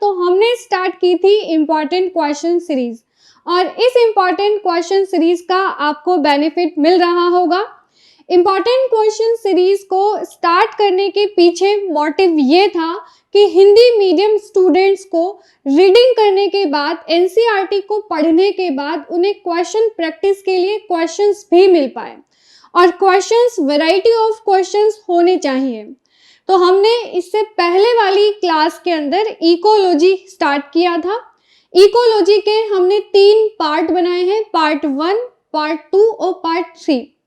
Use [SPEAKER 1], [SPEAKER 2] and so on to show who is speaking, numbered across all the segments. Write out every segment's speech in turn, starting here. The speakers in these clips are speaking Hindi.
[SPEAKER 1] तो हमने स्टार्ट की थी इम्पॉर्टेंट क्वेश्चन सीरीज, और इस इम्पॉर्टेंट क्वेश्चन सीरीज का आपको बेनिफिट मिल रहा होगा। इम्पॉर्टेंट क्वेश्चन सीरीज को स्टार्ट करने के पीछे मोटिव ये था कि हिंदी मीडियम स्टूडेंट्स को रीडिंग करने के बाद, एनसीईआरटी को पढ़ने के बाद उन्हें क्वेश्चन प्रैक्टिस के लिए क्वेश्चंस भी मिल पाए, और क्वेश्चंस वैरायटी ऑफ क्वेश्चंस होने चाहिए। तो हमने इससे पहले वाली क्लास के अंदर इकोलॉजी स्टार्ट किया था। इकोलॉजी के हमने 3 पार्ट बनाए हैं, पार्ट 1, पार्ट 2 और पार्ट 3।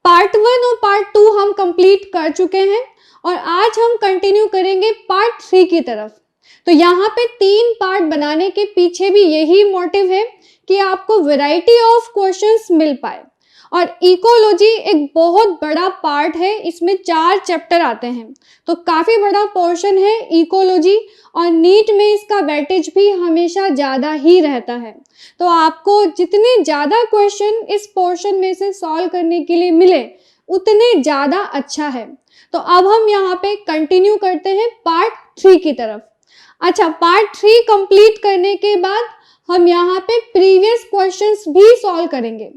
[SPEAKER 1] पार्ट 1 और पार्ट 2 हम कंप्लीट कर चुके हैं और आज हम कंटिन्यू करेंगे पार्ट 3 की तरफ। तो यहाँ पे 3 पार्ट बनाने के पीछे भी यही मोटिव है कि आपको वैरायटी ऑफ क्वेश्चंस मिल पाए। और इकोलॉजी एक बहुत बड़ा पार्ट है, इसमें 4 चैप्टर आते हैं, तो काफ़ी बड़ा पोर्शन है इकोलॉजी, और नीट में इसका वेटेज भी हमेशा ज़्यादा ही रहता है। तो आपको जितने ज़्यादा क्वेश्चन इस पोर्शन में से सॉल्व करने के लिए मिले उतने ज़्यादा अच्छा है। तो अब हम यहाँ पे कंटिन्यू करते हैं पार्ट 3 की तरफ। अच्छा, पार्ट 3 कंप्लीट करने के बाद हम यहाँ पे प्रीवियस क्वेश्चंस भी सॉल्व करेंगे।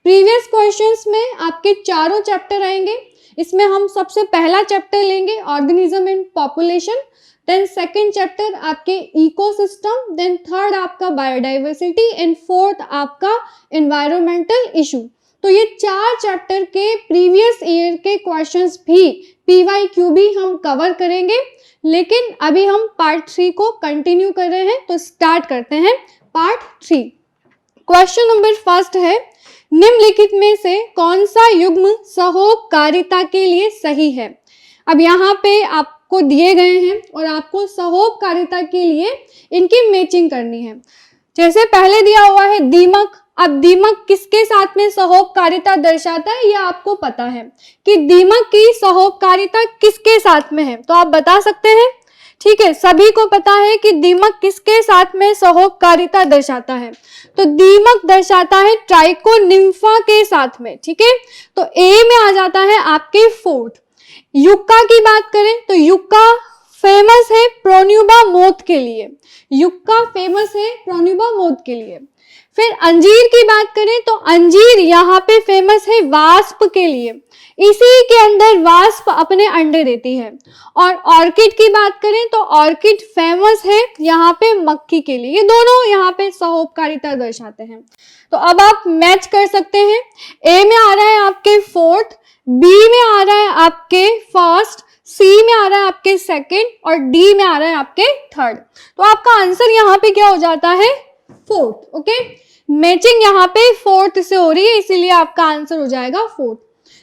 [SPEAKER 1] प्रीवियस क्वेश्चंस में आपके चारों चैप्टर आएंगे। इसमें हम सबसे पहला चैप्टर लेंगे organism and population, then second chapter आपके इकोसिस्टम, देन थर्ड आपका बायोडाइवर्सिटी एंड फोर्थ आपका एनवायरमेंटल इशू। तो ये 4 चैप्टर के प्रीवियस ईयर के क्वेश्चंस भी, पीवाईक्यू भी हम कवर करेंगे। लेकिन अभी हम पार्ट 3 को कंटिन्यू कर रहे हैं, तो स्टार्ट करते हैं पार्ट 3। क्वेश्चन नंबर फर्स्ट है, निम्नलिखित में से कौन सा युग्म सहोपकारिता के लिए सही है। अब यहाँ पे आपको दिए गए हैं और आपको सहोपकारिता के लिए इनकी मैचिंग करनी है। जैसे पहले दिया हुआ है दीमक। अब दीमक किसके साथ में सहोपकारिता दर्शाता है, यह आपको पता है कि दीमक की सहोपकारिता किसके साथ में है, तो आप बता सकते हैं। ठीक है, सभी को पता है कि दीमक किसके साथ में सहोपकारिता दर्शाता है, तो दीमक दर्शाता है ट्राइकोनिम्फा के साथ में। ठीक है, तो ए में आ जाता है आपके फोर्थ। युक्का की बात करें तो युक्का फेमस है प्रोन्यूबा मोथ के लिए, युक्का फेमस है प्रोन्यूबा मोथ के लिए। फिर अंजीर की बात करें तो अंजीर यहाँ पे फेमस है वास्प के लिए, इसी के अंदर वास्प अपने अंडे देती है। और ऑर्किड की बात करें तो ऑर्किड फेमस है यहाँ पे मक्खी के लिए। ये दोनों यहाँ पे सहोपकारिता दर्शाते हैं। तो अब आप मैच कर सकते हैं, ए में आ रहा है आपके फोर्थ, बी में आ रहा है आपके फर्स्ट, सी में आ रहा है आपके सेकंड और डी में आ रहा है आपके थर्ड। तो आपका आंसर यहाँ पे क्या हो जाता है, फोर्थ। ओके, मैचिंग यहाँ पे फोर्थ से हो रही है, इसीलिए आपका आंसर हो जाएगा फोर्थ।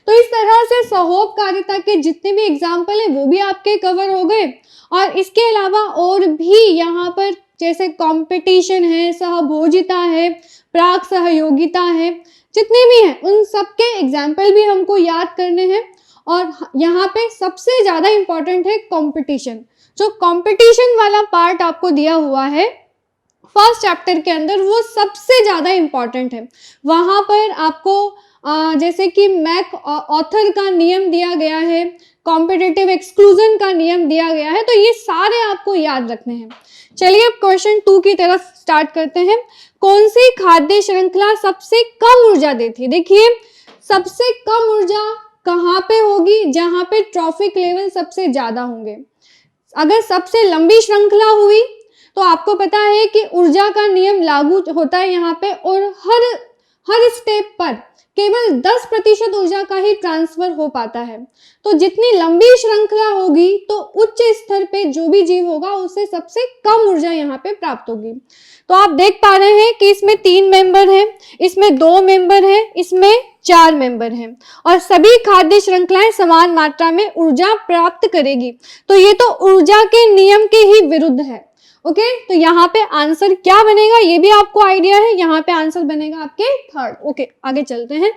[SPEAKER 1] तो इस तरह से सहोपकारिता के जितने भी एग्जाम्पल है वो भी आपके कवर हो गए। और इसके अलावा और भी यहाँ पर जैसे कंपटीशन है, सहभोजिता है, प्राक सहयोगिता है, जितने भी हैं उन सबके एग्जाम्पल भी हमको याद करने हैं। और यहाँ पे सबसे ज़्यादा इम्पॉर्टेंट है कंपटीशन। जो कंपटीशन वाला पार्ट आपको दिया हुआ है फर्स्ट चैप्टर के अंदर, वो सबसे ज़्यादा इम्पॉर्टेंट है। वहाँ पर आपको जैसे कि मैक ऑथर का नियम दिया गया है, कॉम्पिटिटिव एक्सक्लूजन का नियम दिया गया है, तो ये सारे आपको याद रखने हैं। चलिए अब क्वेश्चन 2 की तरफ स्टार्ट करते हैं। कौन सी खाद्य श्रृंखला सबसे कम ऊर्जा देती है। देखिए, सबसे कम ऊर्जा कहाँ पे होगी, जहाँ पे ट्रॉफिक लेवल सबसे ज़्यादा होंगे। अगर सबसे लंबी श्रृंखला हुई तो आपको पता है कि ऊर्जा का नियम लागू होता है यहाँ पे, और हर स्टेप पर केवल 10% ऊर्जा का ही ट्रांसफर हो पाता है। तो जितनी लंबी श्रृंखला होगी तो उच्च स्तर पे जो भी जीव होगा उससे सबसे कम ऊर्जा यहाँ पे प्राप्त होगी। तो आप देख पा रहे हैं कि इसमें 3 मेंबर हैं, इसमें 2 मेंबर हैं, इसमें 4 मेंबर हैं, और सभी खाद्य श्रृंखलाएं समान मात्रा में ऊर्जा प्राप्त करेगी। तो ये तो ऊर्जा के नियम के ही विरुद्ध है। ओके, तो यहाँ पे आंसर क्या बनेगा ये भी आपको आइडिया है। यहाँ पे आंसर बनेगा आपके थर्ड। ओके, आगे चलते हैं।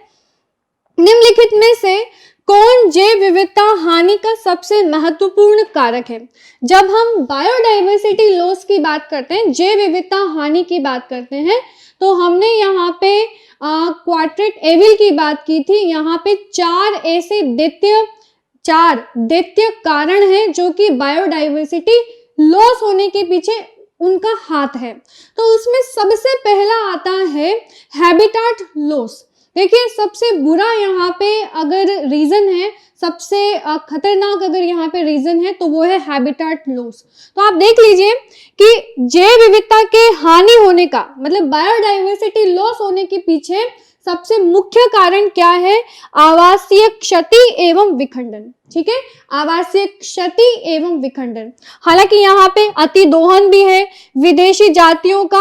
[SPEAKER 1] निम्नलिखित में से कौन जैव विविधता हानि का सबसे महत्वपूर्ण कारक है। जब हम बायोडाइवर्सिटी लॉस की बात करते हैं, जैव विविधता हानि की बात करते हैं, तो हमने यहाँ पे क्वाड्रेट एविल की बात की थी। यहाँ पे 4 ऐसे दैत्य कारण हैं जो कि बायोडाइवर्सिटी लॉस होने के पीछे उनका हाथ है। तो उसमें सबसे पहला आता है हैबिटाट लॉस। देखिए सबसे बुरा यहाँ पे अगर रीजन है, सबसे खतरनाक अगर यहाँ पे रीजन है तो वो है हैबिटाट लॉस। तो आप देख लीजिए कि जैव विविधता के हानि होने का मतलब बायोडाइवर्सिटी लॉस होने के पीछे सबसे मुख्य कारण क्या है? आवासीय क्षति एवं विखंडन। ठीक है, आवासीय क्षति एवं विखंडन। हालांकि यहाँ पे अति दोहन भी है, विदेशी जातियों का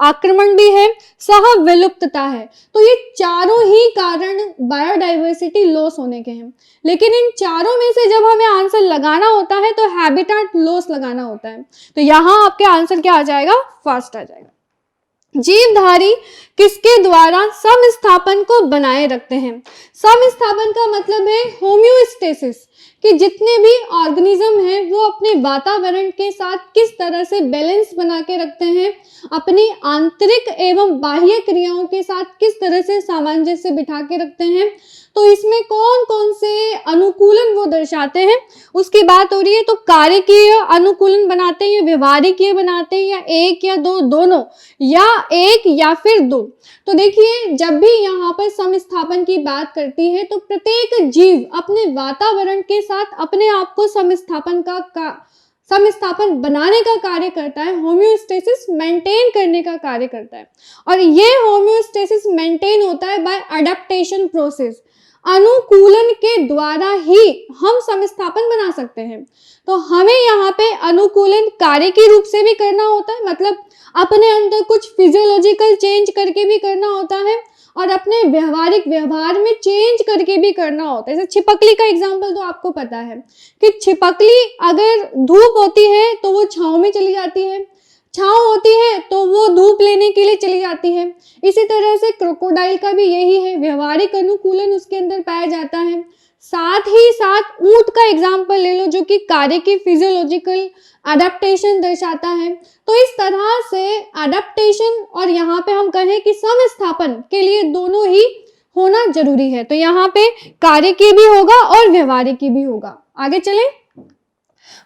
[SPEAKER 1] आक्रमण भी है, सह विलुप्तता है। तो ये चारों ही कारण बायोडाइवर्सिटी लॉस होने के हैं। लेकिन इन चारों में से जब हमें आंसर लगाना होता है तो हैबिटाट लॉस लगाना होता है। तो यहाँ आपके आंसर क्या आ जाएगा? फर्स्ट आ जाएगा। जीवधारी किसके द्वारा समस्थापन को बनाए रखते हैं? समस्थापन का मतलब है होम्योस्टेसिस, कि जितने भी ऑर्गेनिज्म हैं वो अपने वातावरण के साथ किस तरह से बैलेंस बना के रखते हैं, अपनी आंतरिक एवं बाह्य क्रियाओं के साथ किस तरह से सामंजस्य बिठा के रखते हैं। तो इसमें कौन कौन से अनुकूलन वो दर्शाते हैं उसकी बात हो रही है। तो कार्यकीय अनुकूलन बनाते हैं या व्यवहारिकीय बनाते हैं, या एक या दो, दोनों, या एक या फिर दो। तो देखिए जब भी यहाँ पर समस्थापन की बात करती है तो प्रत्येक जीव अपने वातावरण के साथ अपने आप को समस्थापन बनाने का कार्य करता है, होम्योस्टेसिस मेंटेन करने का कार्य करता है। और ये होम्योस्टेसिस मेंटेन होता है बाय अडेप्टेशन प्रोसेस। अनुकूलन के द्वारा ही हम समस्थापन बना सकते हैं। तो हमें यहाँ पे अनुकूलन कार्य के रूप से भी करना होता है, मतलब अपने अंदर कुछ फिजियोलॉजिकल चेंज करके भी करना होता है, और अपने व्यवहारिक व्यवहार में चेंज करके भी करना होता है। जैसे छिपकली का एग्जाम्पल तो आपको पता है कि छिपकली अगर धूप होती है तो वो छांव में चली जाती है, छांव होती है तो वो धूप लेने के लिए चली जाती है। इसी तरह से क्रोकोडाइल का भी यही है, व्यवहारिक अनुकूलन उसके अंदर पाया जाता है। साथ ही साथ ऊंट का एग्जाम्पल ले लो जो कि कार्य की फिजियोलॉजिकल अडेप्टेशन दर्शाता है। तो इस तरह से अडेप्टेशन और यहाँ पे हम कहें कि समस्थापन के लिए दोनों ही होना जरूरी है। तो यहाँ पे कार्य की भी होगा और व्यवहारिक की भी होगा। आगे चलें।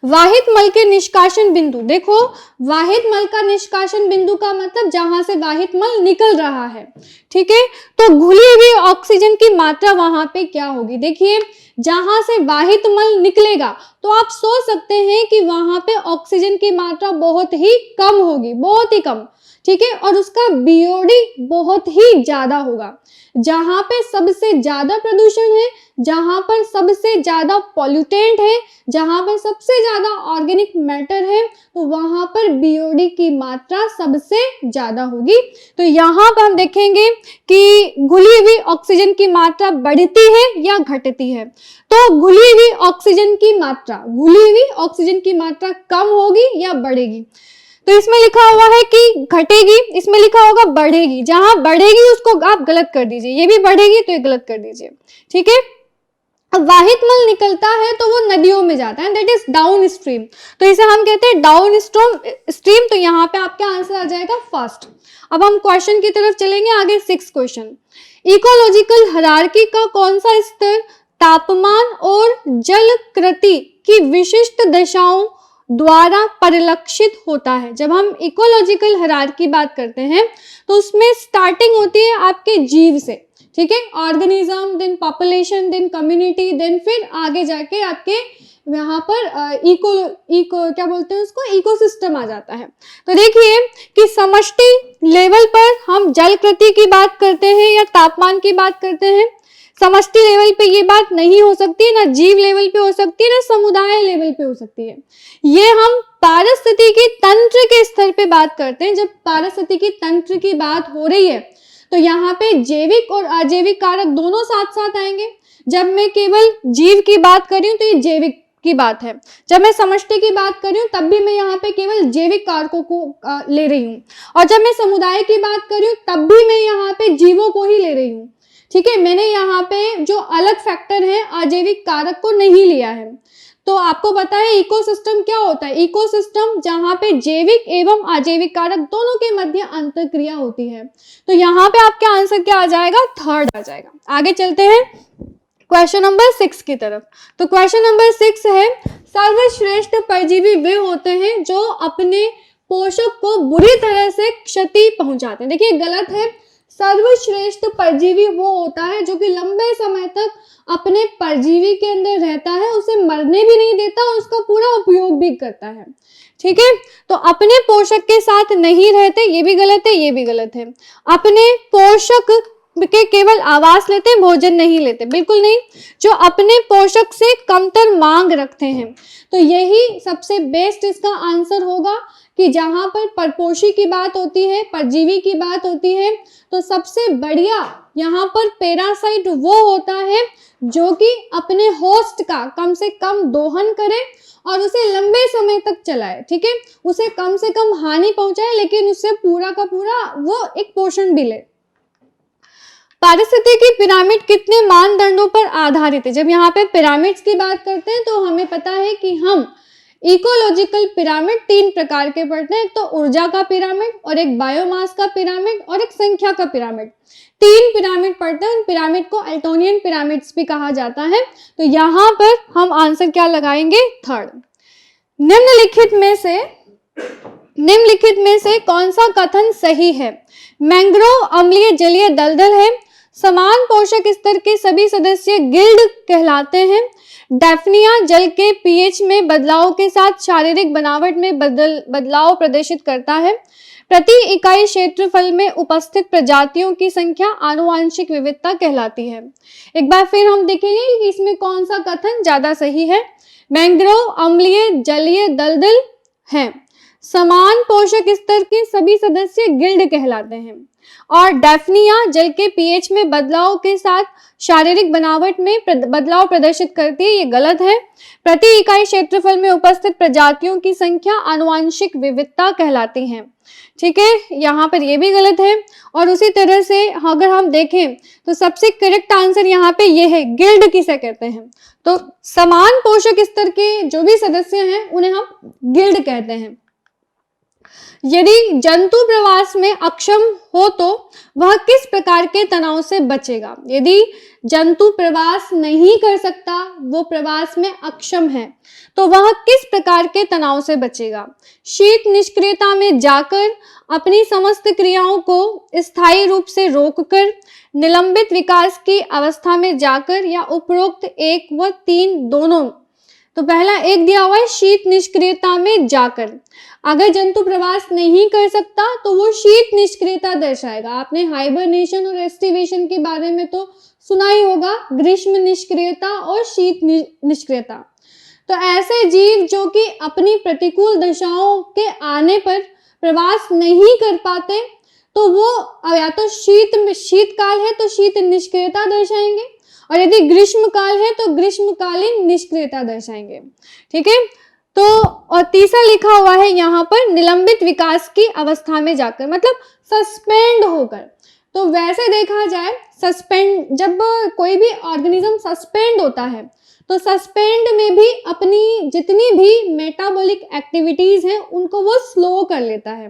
[SPEAKER 1] वाहित मल के निष्कासन बिंदु। देखो वाहित मल का निष्कासन बिंदु का मतलब जहां से वाहित मल निकल रहा है। ठीक है, तो घुली हुई ऑक्सीजन की मात्रा वहां पे क्या होगी? देखिए जहां से वाहित मल निकलेगा तो आप सोच सकते हैं कि वहां पे ऑक्सीजन की मात्रा बहुत ही कम होगी, बहुत ही कम। ठीक है, और उसका बीओडी बहुत ही ज्यादा होगा। जहां पे सबसे ज्यादा प्रदूषण है, जहां पर सबसे ज्यादा पॉल्यूटेंट है, जहां पर सबसे ज्यादा ऑर्गेनिक मैटर है, तो वहां पर बीओडी की मात्रा सबसे ज्यादा होगी। तो यहाँ पर हम देखेंगे कि घुली हुई ऑक्सीजन की मात्रा बढ़ती है या घटती है। तो घुली हुई ऑक्सीजन की मात्रा कम होगी या बढ़ेगी? तो इसमें लिखा हुआ है कि घटेगी, इसमें लिखा होगा बढ़ेगी। जहां बढ़ेगी उसको आप गलत कर दीजिए, ये भी बढ़ेगी तो ये गलत कर दीजिए। ठीक है, अब वाहित मल निकलता है तो वो नदियों में जाता है, दैट इज डाउन स्ट्रीम। तो इसे हम कहते हैं डाउन स्ट्रीम। तो यहाँ पे आपका आंसर आ जाएगा फर्स्ट। अब हम क्वेश्चन की तरफ चलेंगे आगे। 6 क्वेश्चन। इकोलॉजिकल हायरार्की का कौन सा स्तर तापमान और जलकृति की विशिष्ट दशाओं द्वारा परिलक्षित होता है? जब हम इकोलॉजिकल हायरार्की बात करते हैं तो उसमें स्टार्टिंग होती है आपके जीव से। ठीक है, organism, then population, then community, then फिर आगे जाके आपके यहाँ पर इको क्या बोलते हैं उसको, इकोसिस्टम आ जाता है। तो देखिए कि समष्टि लेवल पर हम जलकृति की बात करते हैं या तापमान की बात करते हैं। समष्टि लेवल पे ये बात नहीं हो सकती है, ना जीव लेवल पे हो सकती है, ना समुदाय लेवल पे हो सकती है। ये हम पारिस्थितिकी तंत्र के स्तर पे बात करते हैं। जब पारिस्थितिकी तंत्र की बात हो रही है तो यहाँ पे जैविक और अजैविक कारक दोनों साथ साथ आएंगे। जब मैं केवल जीव की बात कर रही हूँ तो ये जैविक की बात है, जब मैं समष्टि की बात कर रही हूँ तब भी मैं यहाँ पे केवल जैविक कारकों को ले रही हूँ, और जब मैं समुदाय की बात कर रही हूँ तब भी मैं यहाँ पे जीवों को ही ले रही हूँ। ठीक है, मैंने यहाँ पे जो अलग फैक्टर है अजैविक कारक को नहीं लिया है। तो आपको पता है इकोसिस्टम क्या होता है? इकोसिस्टम जहाँ पे जैविक एवं अजैविक कारक दोनों के मध्य अंतरक्रिया होती है। तो यहाँ पे आपका आंसर क्या आ जाएगा? थर्ड आ जाएगा। आगे चलते हैं क्वेश्चन नंबर 6 की तरफ। तो क्वेश्चन नंबर 6 है सर्वश्रेष्ठ परजीवी वे होते हैं जो अपने पोषक को बुरी तरह से क्षति पहुंचाते हैं। देखिए गलत है। सर्वश्रेष्ठ परजीवी वो होता है जो कि लंबे समय तक अपने परजीवी के अंदर रहता है, उसे मरने भी नहीं देता और उसका पूरा उपयोग भी करता है। ठीक है, तो अपने पोषक के साथ नहीं रहते, ये भी गलत है, ये भी गलत है। अपने पोषक के केवल आवास लेते हैं, भोजन नहीं लेते, बिल्कुल नहीं। जो अपने पोषक से कमतर मांग रखते हैं, तो यही सबसे बेस्ट इसका आंसर होगा कि जहां पर परपोषी की बात होती है, परजीवी की बात होती है, तो सबसे बढ़िया यहाँ पर पैरासाइट वो होता है जो कि अपने होस्ट का कम से कम दोहन करे और उसे लंबे समय तक चलाए। ठीक है, उसे कम से कम हानि पहुंचाए, लेकिन उससे पूरा का पूरा वो एक पोषण भी ले। पारिस्थितिकी पिरामिड कितने मानदंडों पर आधारित है? जब यहाँ पे पिरामिड्स की बात करते हैं तो हमें पता है कि हम इकोलॉजिकल पिरामिड 3 प्रकार के पढ़ते हैं। एक तो ऊर्जा का पिरामिड, और एक बायोमास का पिरामिड, और एक संख्या का पिरामिड। 3 पिरामिड पढ़ते हैं। पिरामिड को एल्टोनियन पिरामिड्स भी कहा जाता है। तो यहाँ पर हम आंसर क्या लगाएंगे? थर्ड। निम्नलिखित में से कौन सा कथन सही है? मैंग्रोव अम्लीय जलीय दलदल है। समान पोषक स्तर के सभी सदस्य गिल्ड कहलाते हैं। डैफनिया जल के पीएच में बदलाव के साथ शारीरिक बनावट में बदलाव प्रदर्शित करता है। प्रति इकाई क्षेत्रफल में उपस्थित प्रजातियों की संख्या आनुवांशिक विविधता कहलाती है। एक बार फिर हम देखेंगे कि इसमें कौन सा कथन ज्यादा सही है। मैंग्रोव अम्लीय जलीय दलदल है, समान पोषक स्तर के सभी सदस्य गिल्ड कहलाते हैं, और डैफनिया जल के पीएच में बदलाव के साथ शारीरिक बनावट में बदलाव प्रदर्शित करती है, ये गलत है। प्रति इकाई क्षेत्रफल में उपस्थित प्रजातियों की संख्या आनुवांशिक विविधता कहलाती है। ठीक है, यहाँ पर ये भी गलत है। और उसी तरह से अगर हम देखें तो सबसे करेक्ट आंसर यहाँ पे ये है, गिल्ड किसे कहते हैं? तो समान पोषक स्तर के जो भी सदस्य हैं उन्हें हम गिल्ड कहते हैं। यदि जंतु प्रवास में अक्षम हो तो वह किस प्रकार के तनाव से बचेगा? यदि जंतु प्रवास नहीं कर सकता, वो प्रवास में अक्षम है, तो वह किस प्रकार के तनाव से बचेगा? शीत निष्क्रियता में जाकर, अपनी समस्त क्रियाओं को स्थायी रूप से रोककर, निलंबित विकास की अवस्था में जाकर, या उपरोक्त 1 व 3 दोनों? तो पहला 1 दिया हुआ है, शीत निष्क्रियता में जाकर। अगर जंतु प्रवास नहीं कर सकता तो वो शीत निष्क्रियता दर्शाएगा। आपने हाइबरनेशन और एस्टिवेशन के बारे में तो सुना ही होगा, ग्रीष्म निष्क्रियता और शीत निष्क्रियता। तो ऐसे जीव जो कि अपनी प्रतिकूल दशाओं के आने पर प्रवास नहीं कर पाते, तो वो या तो शीतकाल है तो शीत निष्क्रियता दर्शाएंगे, और यदि ग्रीष्म काल है तो ग्रीष्मकालीन निष्क्रियता दर्शाएंगे। ठीक है, तो और तीसरा लिखा हुआ है यहाँ पर, निलंबित विकास की अवस्था में जाकर, मतलब सस्पेंड होकर। तो वैसे देखा जाए सस्पेंड, जब कोई भी ऑर्गेनिज्म सस्पेंड होता है तो सस्पेंड में भी अपनी जितनी भी मेटाबॉलिक एक्टिविटीज हैं उनको वो स्लो कर लेता है।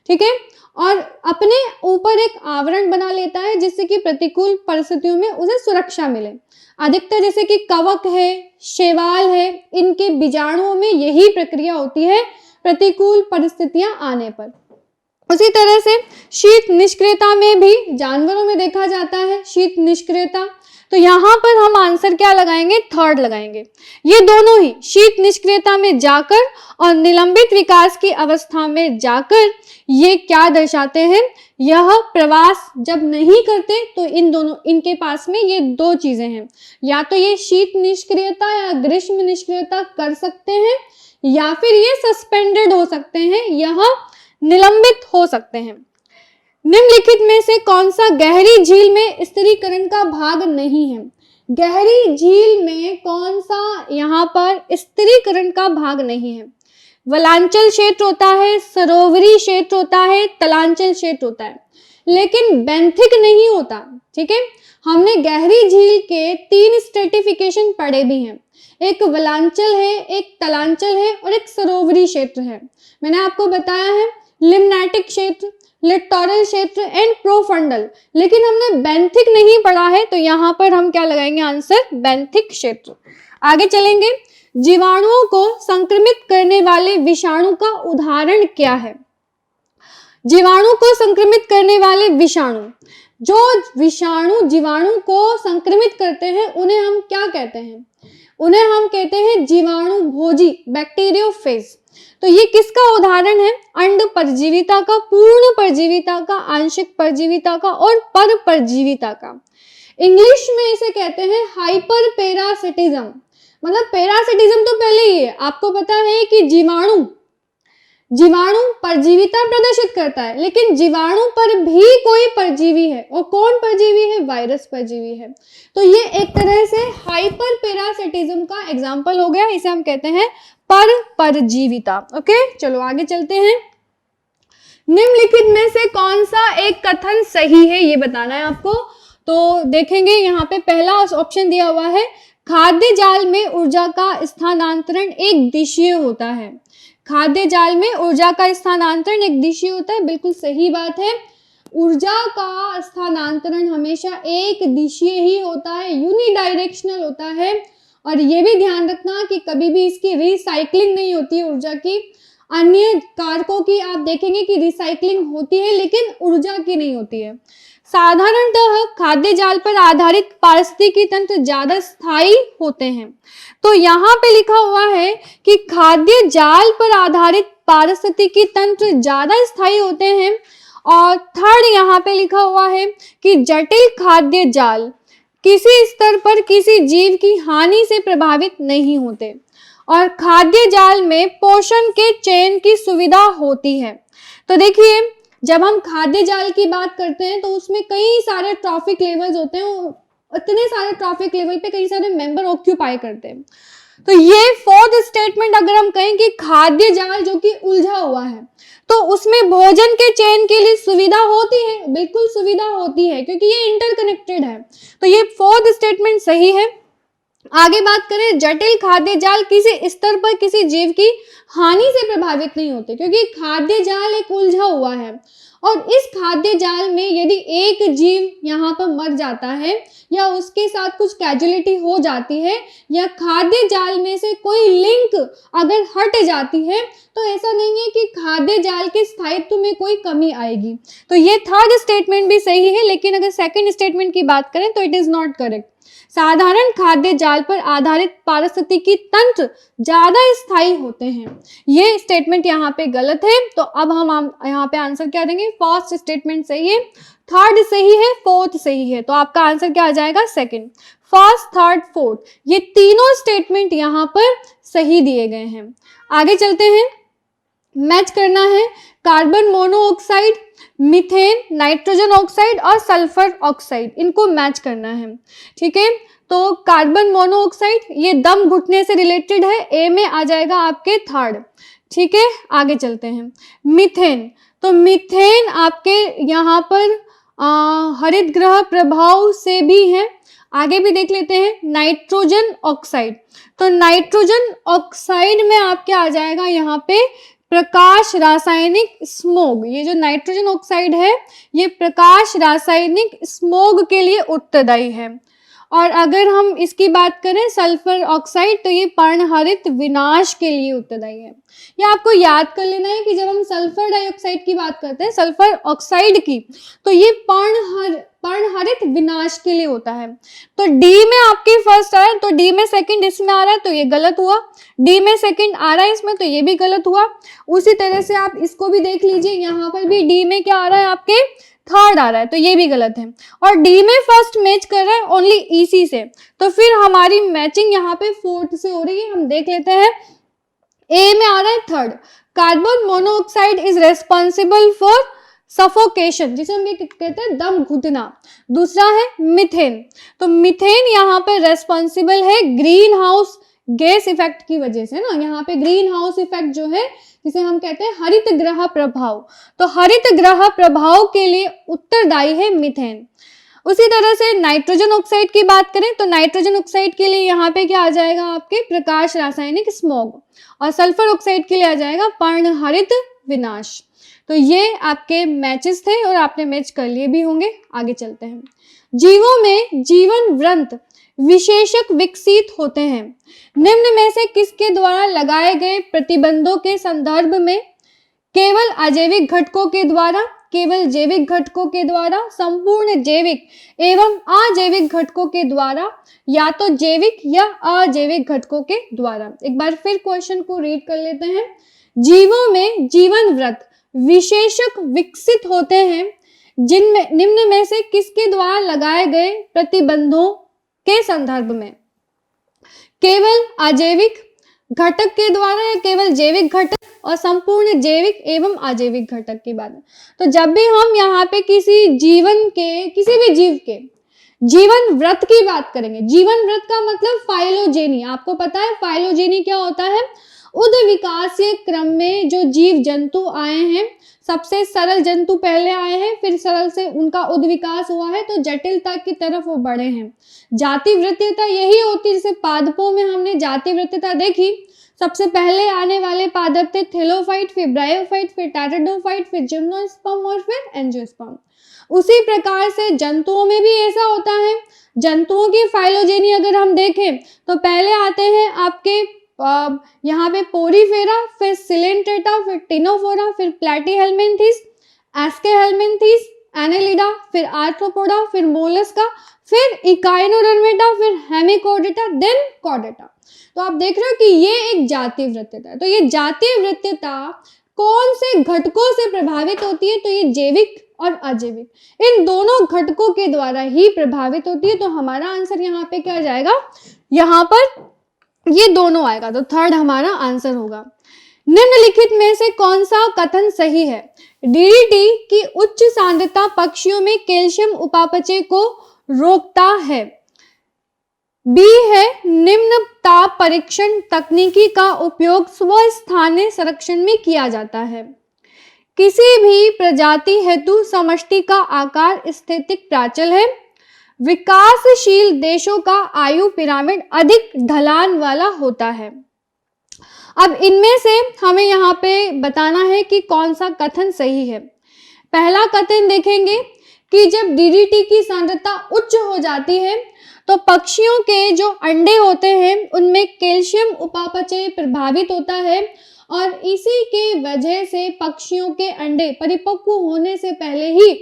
[SPEAKER 1] ठीक है, और अपने ऊपर एक आवरण बना लेता है जिससे कि प्रतिकूल परिस्थितियों में उसे सुरक्षा मिले। अधिकतर जैसे कि कवक है, शैवाल है, इनके बीजाणुओं में यही प्रक्रिया होती है प्रतिकूल परिस्थितियां आने पर। उसी तरह से शीत निष्क्रियता में भी जानवरों में देखा जाता है शीत निष्क्रियता। तो यहाँ पर हम आंसर क्या लगाएंगे? थर्ड लगाएंगे। ये दोनों ही शीत निष्क्रियता में जाकर और निलंबित विकास की अवस्था में जाकर ये क्या दर्शाते हैं? यह प्रवास जब नहीं करते तो इनके पास में ये 2 चीजें हैं, या तो ये शीत निष्क्रियता या ग्रीष्म निष्क्रियता कर सकते हैं, या फिर ये सस्पेंडेड हो सकते हैं, यह निलंबित हो सकते हैं। निम्नलिखित में से कौन सा गहरी झील में स्थिरीकरण का भाग नहीं है? गहरी झील में कौन सा यहाँ पर स्थिरीकरण का भाग नहीं है? वलांचल क्षेत्र होता है, सरोवरी क्षेत्र होता है, तलांचल क्षेत्र होता है, लेकिन बेंथिक नहीं होता। ठीक है, हमने गहरी झील के 3 स्ट्रेटिफिकेशन पढ़े भी हैं, एक वलांचल है, एक तलांचल है और एक सरोवरी क्षेत्र है। मैंने आपको बताया है लिम्नेटिक क्षेत्र, लिटोरल क्षेत्र एंड प्रोफंडल, लेकिन हमने बेंथिक नहीं पढ़ा है, तो यहाँ पर हम क्या लगाएंगे आंसर? बेंथिक क्षेत्र। आगे चलेंगे। जीवाणुओं को संक्रमित करने वाले विषाणु का उदाहरण क्या है? जीवाणु को संक्रमित करने वाले विषाणु, जो विषाणु जीवाणु को संक्रमित करते हैं उन्हें हम क्या कहते हैं? उन्हें हम कहते हैं जीवाणु भोजी, बैक्टीरियोफेज। तो ये किसका उदाहरण है? अंड परजीविता का, पूर्ण परजीविता का, आंशिक परजीविता का और पर परजीविता का। इंग्लिश में इसे कहते हैं हाइपर पैरासिटिज्म। मतलब पैरासिटिज्म तो पहले ही है, आपको पता है कि जीवाणु परजीविता प्रदर्शित करता है, लेकिन जीवाणु पर भी कोई परजीवी है, और कौन परजीवी है? वायरस परजीवी है। तो ये एक तरह से हाइपर पैरासिटिज्म का एग्जाम्पल हो गया, इसे हम कहते हैं पर परजीविता। ओके, चलो आगे चलते हैं। निम्नलिखित में से कौन सा एक कथन सही है, ये बताना है आपको। तो देखेंगे यहाँ पे पहला ऑप्शन दिया हुआ है, खाद्य जाल में ऊर्जा का स्थानांतरण एक दिशीय होता है। खाद्य जाल में ऊर्जा का स्थानांतरण एक दिशीय होता है, बिल्कुल सही बात है। ऊर्जा का स्थानांतरण हमेशा एक दिशीय ही होता है, यूनिडायरेक्शनल होता है। और ये भी ध्यान रखना कि कभी भी इसकी रिसाइकलिंग नहीं होती है ऊर्जा की। अन्य कारकों की आप देखेंगे कि रिसाइकलिंग होती है, लेकिन ऊर्जा की नहीं होती है। साधारणतः खाद्य जाल पर आधारित पारिस्थितिकी तंत्र ज्यादा स्थायी होते हैं। तो यहाँ पे लिखा हुआ है कि खाद्य जाल पर आधारित पारिस्थितिकी तंत्र ज्यादा स्थायी होते हैं। और थर्ड यहाँ पे लिखा हुआ है कि जटिल खाद्य जाल किसी स्तर पर किसी जीव की हानि से प्रभावित नहीं होते, और खाद्य जाल में पोषण के चयन की सुविधा होती है। तो देखिए, जब हम खाद्य जाल की बात करते हैं तो उसमें कई सारे ट्रॉफिक लेवल्स होते हैं, इतने सारे ट्रॉफिक लेवल पे कई सारे मेंबर ऑक्यूपाई करते हैं। तो ये फोर्थ स्टेटमेंट अगर हम कहें कि खाद्य जाल जो कि उलझा हुआ है, तो उसमें भोजन के चयन के लिए सुविधा होती है, बिल्कुल सुविधा होती है, क्योंकि ये इंटरकनेक्टेड है। तो ये फोर्थ स्टेटमेंट सही है। आगे बात करें, जटिल खाद्य जाल किसी स्तर पर किसी जीव की हानि से प्रभावित नहीं होते, क्योंकि खाद्य जाल एक उलझा हुआ है। और इस खाद्य जाल में यदि एक जीव यहाँ पर मर जाता है या उसके साथ कुछ कैजुअलिटी हो जाती है, या खाद्य जाल में से कोई लिंक अगर हट जाती है, तो ऐसा नहीं है कि खाद्य जाल के स्थायित्व में कोई कमी आएगी। तो ये थर्ड स्टेटमेंट भी सही है, लेकिन अगर सेकंड स्टेटमेंट की बात करें तो इट इज नॉट करेक्ट। साधारण खाद्य जाल पर आधारित पारिस्थितिकी तंत्र ज्यादा स्थायी होते हैं, ये स्टेटमेंट यहाँ पे गलत है। तो अब हम यहाँ पे आंसर क्या देंगे? फर्स्ट स्टेटमेंट सही है, थर्ड सही है, फोर्थ सही है। तो आपका आंसर क्या आ जाएगा? सेकंड। फर्स्ट, थर्ड, फोर्थ, ये तीनों स्टेटमेंट यहाँ पर सही दिए गए हैं। आगे चलते हैं। मैच करना है carbon monoxide, methane, nitrogen oxide और सल्फर ऑक्साइड, इनको मैच करना है। ठीक है, तो कार्बन मोनोऑक्साइड ये दम घुटने से रिलेटेड है, ए में आ जाएगा आपके थर्ड। ठीक है, आगे चलते हैं। मीथेन, तो मीथेन आपके यहाँ पर हरित गृह प्रभाव से भी है। आगे भी देख लेते हैं। नाइट्रोजन ऑक्साइड, तो नाइट्रोजन ऑक्साइड में आपके आ जाएगा यहाँ पे प्रकाश रासायनिक स्मोग। ये जो नाइट्रोजन ऑक्साइड है ये प्रकाश रासायनिक स्मोग के लिए उत्तरदायी है। और अगर हम इसकी बात करें सल्फर ऑक्साइड, तो ये पर्णहरित विनाश के लिए उत्तरदायी है। ये आपको याद कर लेना है कि जब हम सल्फर डाइऑक्साइड की बात करते हैं, सल्फर ऑक्साइड की, तो ये पर्णहरित विनाश के लिए होता है। तो डी में आपके फर्स्ट आया, तो डी में सेकंड इसमें आ रहा है, तो ये गलत हुआ। डी में सेकंड आ रहा है इसमें, तो ये भी गलत हुआ। उसी तरह से आप इसको भी देख लीजिए, यहाँ पर भी डी में क्या आ रहा है आपके? थर्ड आ रहा है, तो ये भी गलत है। और डी में फर्स्ट मैच कर रहा है ओनली ईसी से, तो फिर हमारी मैचिंग यहाँ पे फोर्थ से हो रही है। हम देख लेते हैं। ए में आ रहा है third, carbon monoxide is responsible for suffocation, जिसे हम ये कहते हैं दम घुटना। दूसरा है मीथेन, तो मीथेन यहाँ पे रेस्पॉन्सिबल है ग्रीन हाउस गैस इफेक्ट की वजह से ना, यहाँ पे ग्रीन हाउस इफेक्ट जो है जिसे हम कहते हैं हरित ग्रह प्रभाव, तो हरित ग्रह प्रभाव के लिए उत्तरदायी है मीथेन। उसी तरह से नाइट्रोजन ऑक्साइड की बात करें तो नाइट्रोजन ऑक्साइड के लिए यहाँ पे क्या आ जाएगा आपके? प्रकाश रासायनिक स्मोग। और सल्फर ऑक्साइड के लिए आ जाएगा पर्णहरित विनाश। तो ये आपके मैचेस थे और आपने मैच कर लिए भी होंगे। आगे चलते हैं। जीवों में जीवन वृंत विशेषक विकसित होते हैं। निम्न में से किसके द्वारा लगाए गए प्रतिबंधों के संदर्भ में केवल अजैविक घटकों के द्वारा, केवल जैविक घटकों के द्वारा, संपूर्ण जैविक एवं अजैविक घटकों के द्वारा, या तो जैविक या अजैविक घटकों के द्वारा। एक बार फिर क्वेश्चन को रीड कर लेते हैं। जीवों में जीवन व्रत विशेषक विकसित होते हैं जिनमें निम्न में से किसके द्वारा लगाए गए प्रतिबंधों के संदर्भ में केवल अजैविक घटक के द्वारा या केवल जैविक घटक और संपूर्ण जैविक एवं अजैविक घटक की बात है। तो जब भी हम यहाँ पे किसी जीवन के, किसी भी जीव के जीवन व्रत की बात करेंगे, जीवन व्रत का मतलब फाइलोजेनी, आपको पता है फाइलोजेनी क्या होता है? उद्विकासीय क्रम में जो जीव जंतु आए हैं, सबसे सरल जंतु पहले आए हैं, फिर सरल से उनका उद्विकास हुआ है तो जटिलता की तरफ वो बढ़े हैं। जाति वृत्तीयता यही होती है, जैसे पादपों में हमने जाति वृत्तीयता देखी, सबसे पहले आने वाले पादप थे थेलोफाइट, फिर ब्रायोफाइट, फिर टेट्राडोफाइट, फिर जिम्नोस्पर्म और फिर एंजियोस्पर्म। उसी प्रकार से जंतुओं में भी ऐसा होता है। जंतुओं की फाइलोजेनी अगर हम देखें तो पहले आते हैं आपके यहाँ पे पोरीफेरा, फिर सिलेंट्रेटा, फिर टिनोफोरा, फिर प्लैटीहेल्मिन्थीस, एस्केहेल्मिन्थीस, एनेलिडा, फिर आर्थ्रोपोडा, फिर मोलस्का, फिर इकाइनोडर्मेटा, फिर हेमिकोडेटा, देन कॉर्डेटा। तो आप देख रहे हो कि ये एक जातीय वृत्तीयता है। तो ये जातीय वृत्तीयता कौन से घटकों से प्रभावित होती है? तो ये जैविक और अजैविक, इन दोनों घटकों के द्वारा ही प्रभावित होती है। तो हमारा आंसर यहाँ पे क्या जाएगा? यहाँ पर ये दोनों आएगा, तो थर्ड हमारा आंसर होगा। निम्नलिखित में से कौन सा कथन सही है? डीडीटी की उच्च सांद्रता पक्षियों में कैल्शियम उपापचय को रोकता है। बी है निम्न ताप परीक्षण तकनीकी का उपयोग स्वस्थानीय संरक्षण में किया जाता है। किसी भी प्रजाति हेतु समष्टि का आकार स्थितिक प्राचल है। विकासशील देशों का आयु पिरामिड अधिक ढलान वाला होता है। अब इनमें से हमें यहाँ पे बताना है कि कौन सा कथन सही है। पहला कथन देखेंगे कि जब डीडीटी की सांद्रता उच्च हो जाती है तो पक्षियों के जो अंडे होते हैं उनमें कैल्शियम उपापचय प्रभावित होता है और इसी के वजह से पक्षियों के अंडे परिपक्व होने से पहले ही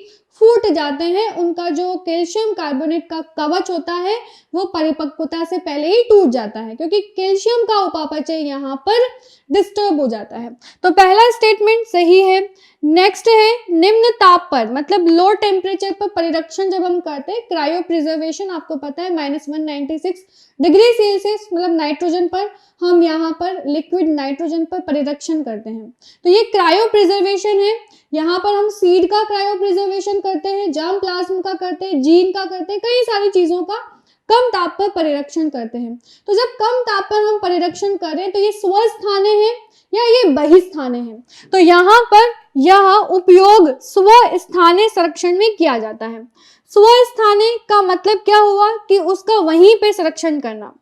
[SPEAKER 1] फूट जाते हैं। उनका जो कैल्शियम कार्बोनेट का कवच होता है वो परिपक्वता से पहले ही टूट जाता है, क्योंकि कैल्शियम का उपापचय यहाँ पर डिस्टर्ब हो जाता है। तो पहला स्टेटमेंट सही है। नेक्स्ट है निम्न ताप पर, मतलब लो टेम्परेचर पर परिरक्षण जब हम करते हैं, क्रायो प्रिजर्वेशन, आपको पता है -196 डिग्री सेल्सियस, मतलब नाइट्रोजन पर हम यहाँ पर लिक्विड नाइट्रोजन पर परिरक्षण करते हैं। तो ये क्रायो प्रिजर्वेशन है। यहाँ पर हम सीड का क्रायो प्रिजर्वेशन करते हैं, जर्म प्लाज्म का करते हैं, जीन का करते हैं, कई सारी चीजों का कम ताप पर परिरक्षण करते हैं। तो जब कम ताप पर हम परिरक्षण करें तो ये स्वस्थाने हैं या ये बहिस्थाने हैं। तो यहाँ पर यह उपयोग स्वस्थाने संरक्षण में किया जाता है। स्वस्थाने का मतलब क्या हुआ कि उसका वहीं पे संरक्षण करना।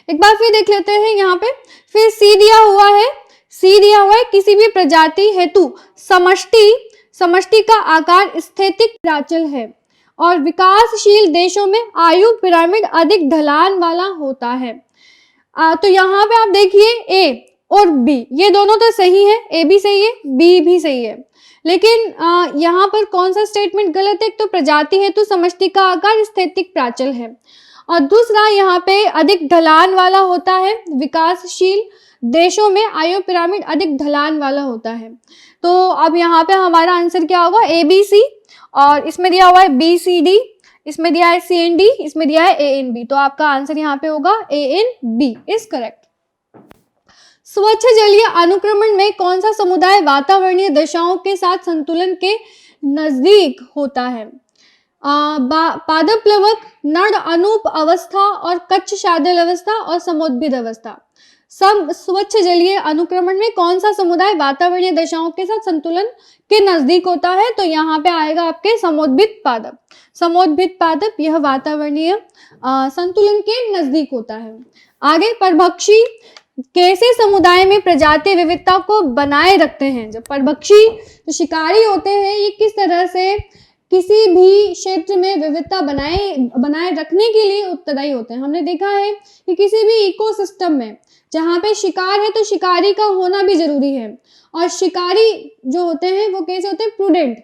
[SPEAKER 1] एक बार फिर देख लेते हैं यहाँ पे, फिर सी दिया हुआ है, सी दिया हुआ है किसी भी प्रजाति हेतु समष्टि का आकार स्थितिक प्राचल है और विकासशील देशों में आयु पिरामिड अधिक ढलान वाला होता है। तो यहाँ पे आप देखिए ए और बी, ये दोनों तो सही है, ए भी सही है, बी भी सही है, लेकिन यहाँ पर कौन सा स्टेटमेंट गलत है? तो प्रजाति हेतु समष्टि का आकार स्थितिक प्राचल है और दूसरा यहाँ पे अधिक ढलान वाला होता है, विकासशील देशों में आयु पिरामिड अधिक ढलान वाला होता है। तो अब यहाँ पे हमारा आंसर क्या होगा? ए बी सी, और इसमें दिया हुआ है बी सी डी, इसमें दिया है सी एन डी, इसमें दिया है ए एन बी। तो आपका आंसर यहाँ पे होगा A N B is correct. स्वच्छ जलीय अनुक्रमण में कौन सा समुदाय वातावरणीय दशाओं के साथ संतुलन के नजदीक होता है? पादप प्लवक, नर अनूप अवस्था और कच्छ शादल अवस्था और समोद्भिद अवस्था। सब स्वच्छ जलीय अनुक्रमण में कौन सा समुदाय वातावरणीय दशाओं के साथ संतुलन के नजदीक होता है? तो यहाँ पे आएगा आपके समोद्भिद पादप। समोद्भिद पादप यह वातावरणीय संतुलन के नजदीक होता है। आगे परभक्षी कैसे समुदाय में प्रजातीय विविधता को बनाए रखते हैं? जब परभक्षी जो शिकारी होते हैं ये किस तरह से किसी भी क्षेत्र में विविधता बनाए रखने के लिए उत्तरदायी होते हैं। हमने देखा है कि किसी भी इकोसिस्टम में जहाँ पे शिकार है तो शिकारी का होना भी जरूरी है, और शिकारी जो होते हैं वो कैसे होते हैं, प्रूडेंट।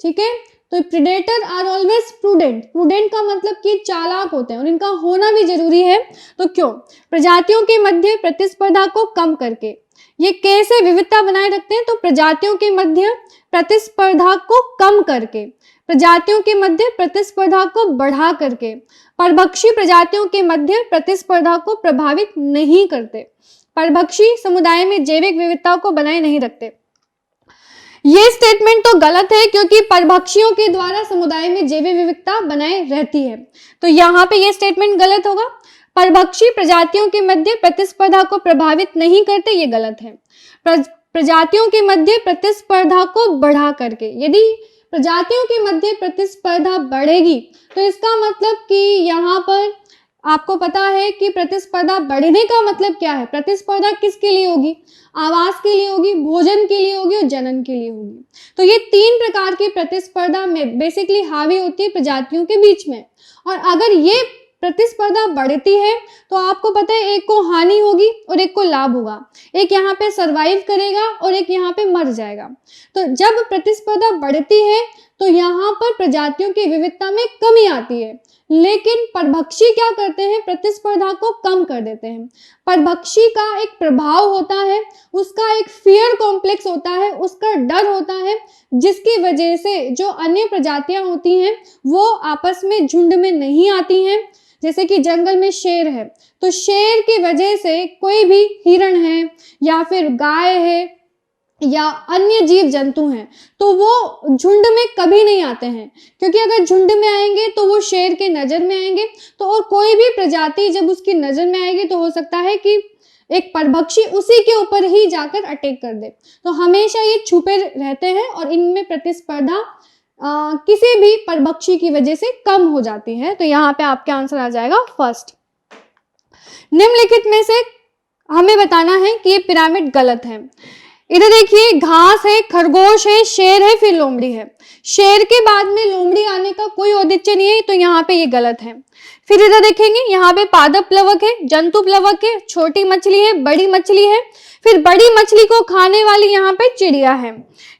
[SPEAKER 1] ठीक है, तो predator are always prudent. Prudent का मतलब कि चालाक होते हैं और इनका होना भी जरूरी है। तो क्यों? प्रजातियों के मध्य प्रतिस्पर्धा को कम करके। ये कैसे विविधता बनाए रखते हैं? तो प्रजातियों के मध्य प्रतिस्पर्धा को कम करके, प्रजातियों के मध्य प्रतिस्पर्धा को बढ़ा करके, परभक्षी प्रजातियों के मध्य प्रतिस्पर्धा को प्रभावित नहीं करते, परभक्षी समुदाय में जैविक विविधता को बनाए नहीं रखते। ये स्टेटमेंट तो गलत है क्योंकि परभक्षियों के द्वारा समुदाय में जैविक विविधता बनाए रहती है। तो यहाँ पे ये स्टेटमेंट गलत होगा। परभक्षी प्रजातियों के मध्य प्रतिस्पर्धा को प्रभावित नहीं करते, ये गलत है। प्रजातियों के मध्य प्रतिस्पर्धा को बढ़ा करके, यदि प्रजातियों के मध्य प्रतिस्पर्धा बढ़ेगी तो इसका मतलब कि यहाँ पर आपको पता है कि प्रतिस्पर्धा बढ़ने का मतलब क्या है। प्रतिस्पर्धा किसके लिए होगी? आवास के लिए होगी, भोजन के लिए होगी और जनन के लिए होगी। तो ये 3 प्रकार की प्रतिस्पर्धा में बेसिकली हावी होती है प्रजातियों के बीच में। और अगर ये प्रतिस्पर्धा बढ़ती है तो आपको पता है एक को हानि होगी और एक को लाभ होगा। एक यहाँ पे सरवाइव करेगा और एक यहाँ पे मर जाएगा। तो जब प्रतिस्पर्धा बढ़ती है तो यहाँ पर प्रजातियों की विविधता में कमी आती है, लेकिन परभक्षी क्या करते हैं? प्रतिस्पर्धा को कम कर देते हैं। परभक्षी का एक प्रभाव होता है, उसका एक फियर कॉम्प्लेक्स होता है, उसका डर होता है, जिसकी वजह से जो अन्य प्रजातियां होती हैं वो आपस में झुंड में नहीं आती हैं। जैसे कि जंगल में शेर है तो शेर की वजह से कोई भी हिरण है या फिर गाय है या अन्य जीव जंतु हैं तो वो झुंड में कभी नहीं आते हैं, क्योंकि अगर झुंड में आएंगे तो वो शेर के नजर में आएंगे। तो और कोई भी प्रजाति जब उसकी नजर में आएगी तो हो सकता है कि एक परभक्षी उसी के ऊपर ही जाकर अटैक कर दे। तो हमेशा ये छुपे रहते हैं और इनमें प्रतिस्पर्धा किसी भी परभक्षी की वजह से कम हो जाती है। तो यहाँ पे आपका आंसर आ जाएगा फर्स्ट। निम्नलिखित में से हमें बताना है कि ये पिरामिड गलत है। इधर देखिए, घास है, खरगोश है, शेर है, फिर लोमड़ी है। शेर के बाद में लोमड़ी आने का कोई औचित्य नहीं है, तो यहाँ पे ये गलत है। फिर इधर देखेंगे, यहाँ पे पादप प्लवक है, जंतु प्लवक है, छोटी मछली है, बड़ी मछली है, फिर बड़ी मछली को खाने वाली यहाँ पे चिड़िया है।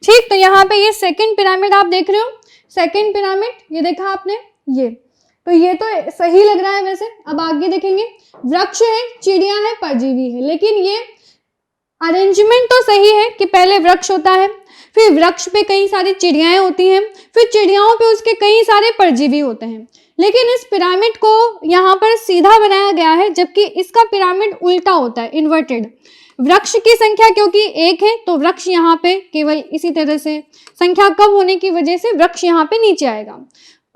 [SPEAKER 1] ठीक, तो यहाँ पे ये सेकंड पिरामिड आप देख रहे हो। सेकंड पिरामिड ये देखा आपने, ये तो सही लग रहा है वैसे। अब आगे देखेंगे, वृक्ष है, चिड़िया है, परजीवी है, लेकिन ये अरेंजमेंट तो सही है कि पहले वृक्ष होता है, फिर वृक्ष पे कई सारी चिड़ियाएं होती हैं, फिर चिड़ियाओं पे उसके कई सारे परजीवी होते हैं। लेकिन इस पिरामिड को यहाँ पर सीधा बनाया गया है, जबकि इसका पिरामिड उल्टा होता है, इन्वर्टेड। वृक्ष की संख्या क्योंकि 1 है तो वृक्ष यहाँ पे केवल इसी तरह से, संख्या कम होने की वजह से वृक्ष यहाँ पे नीचे आएगा।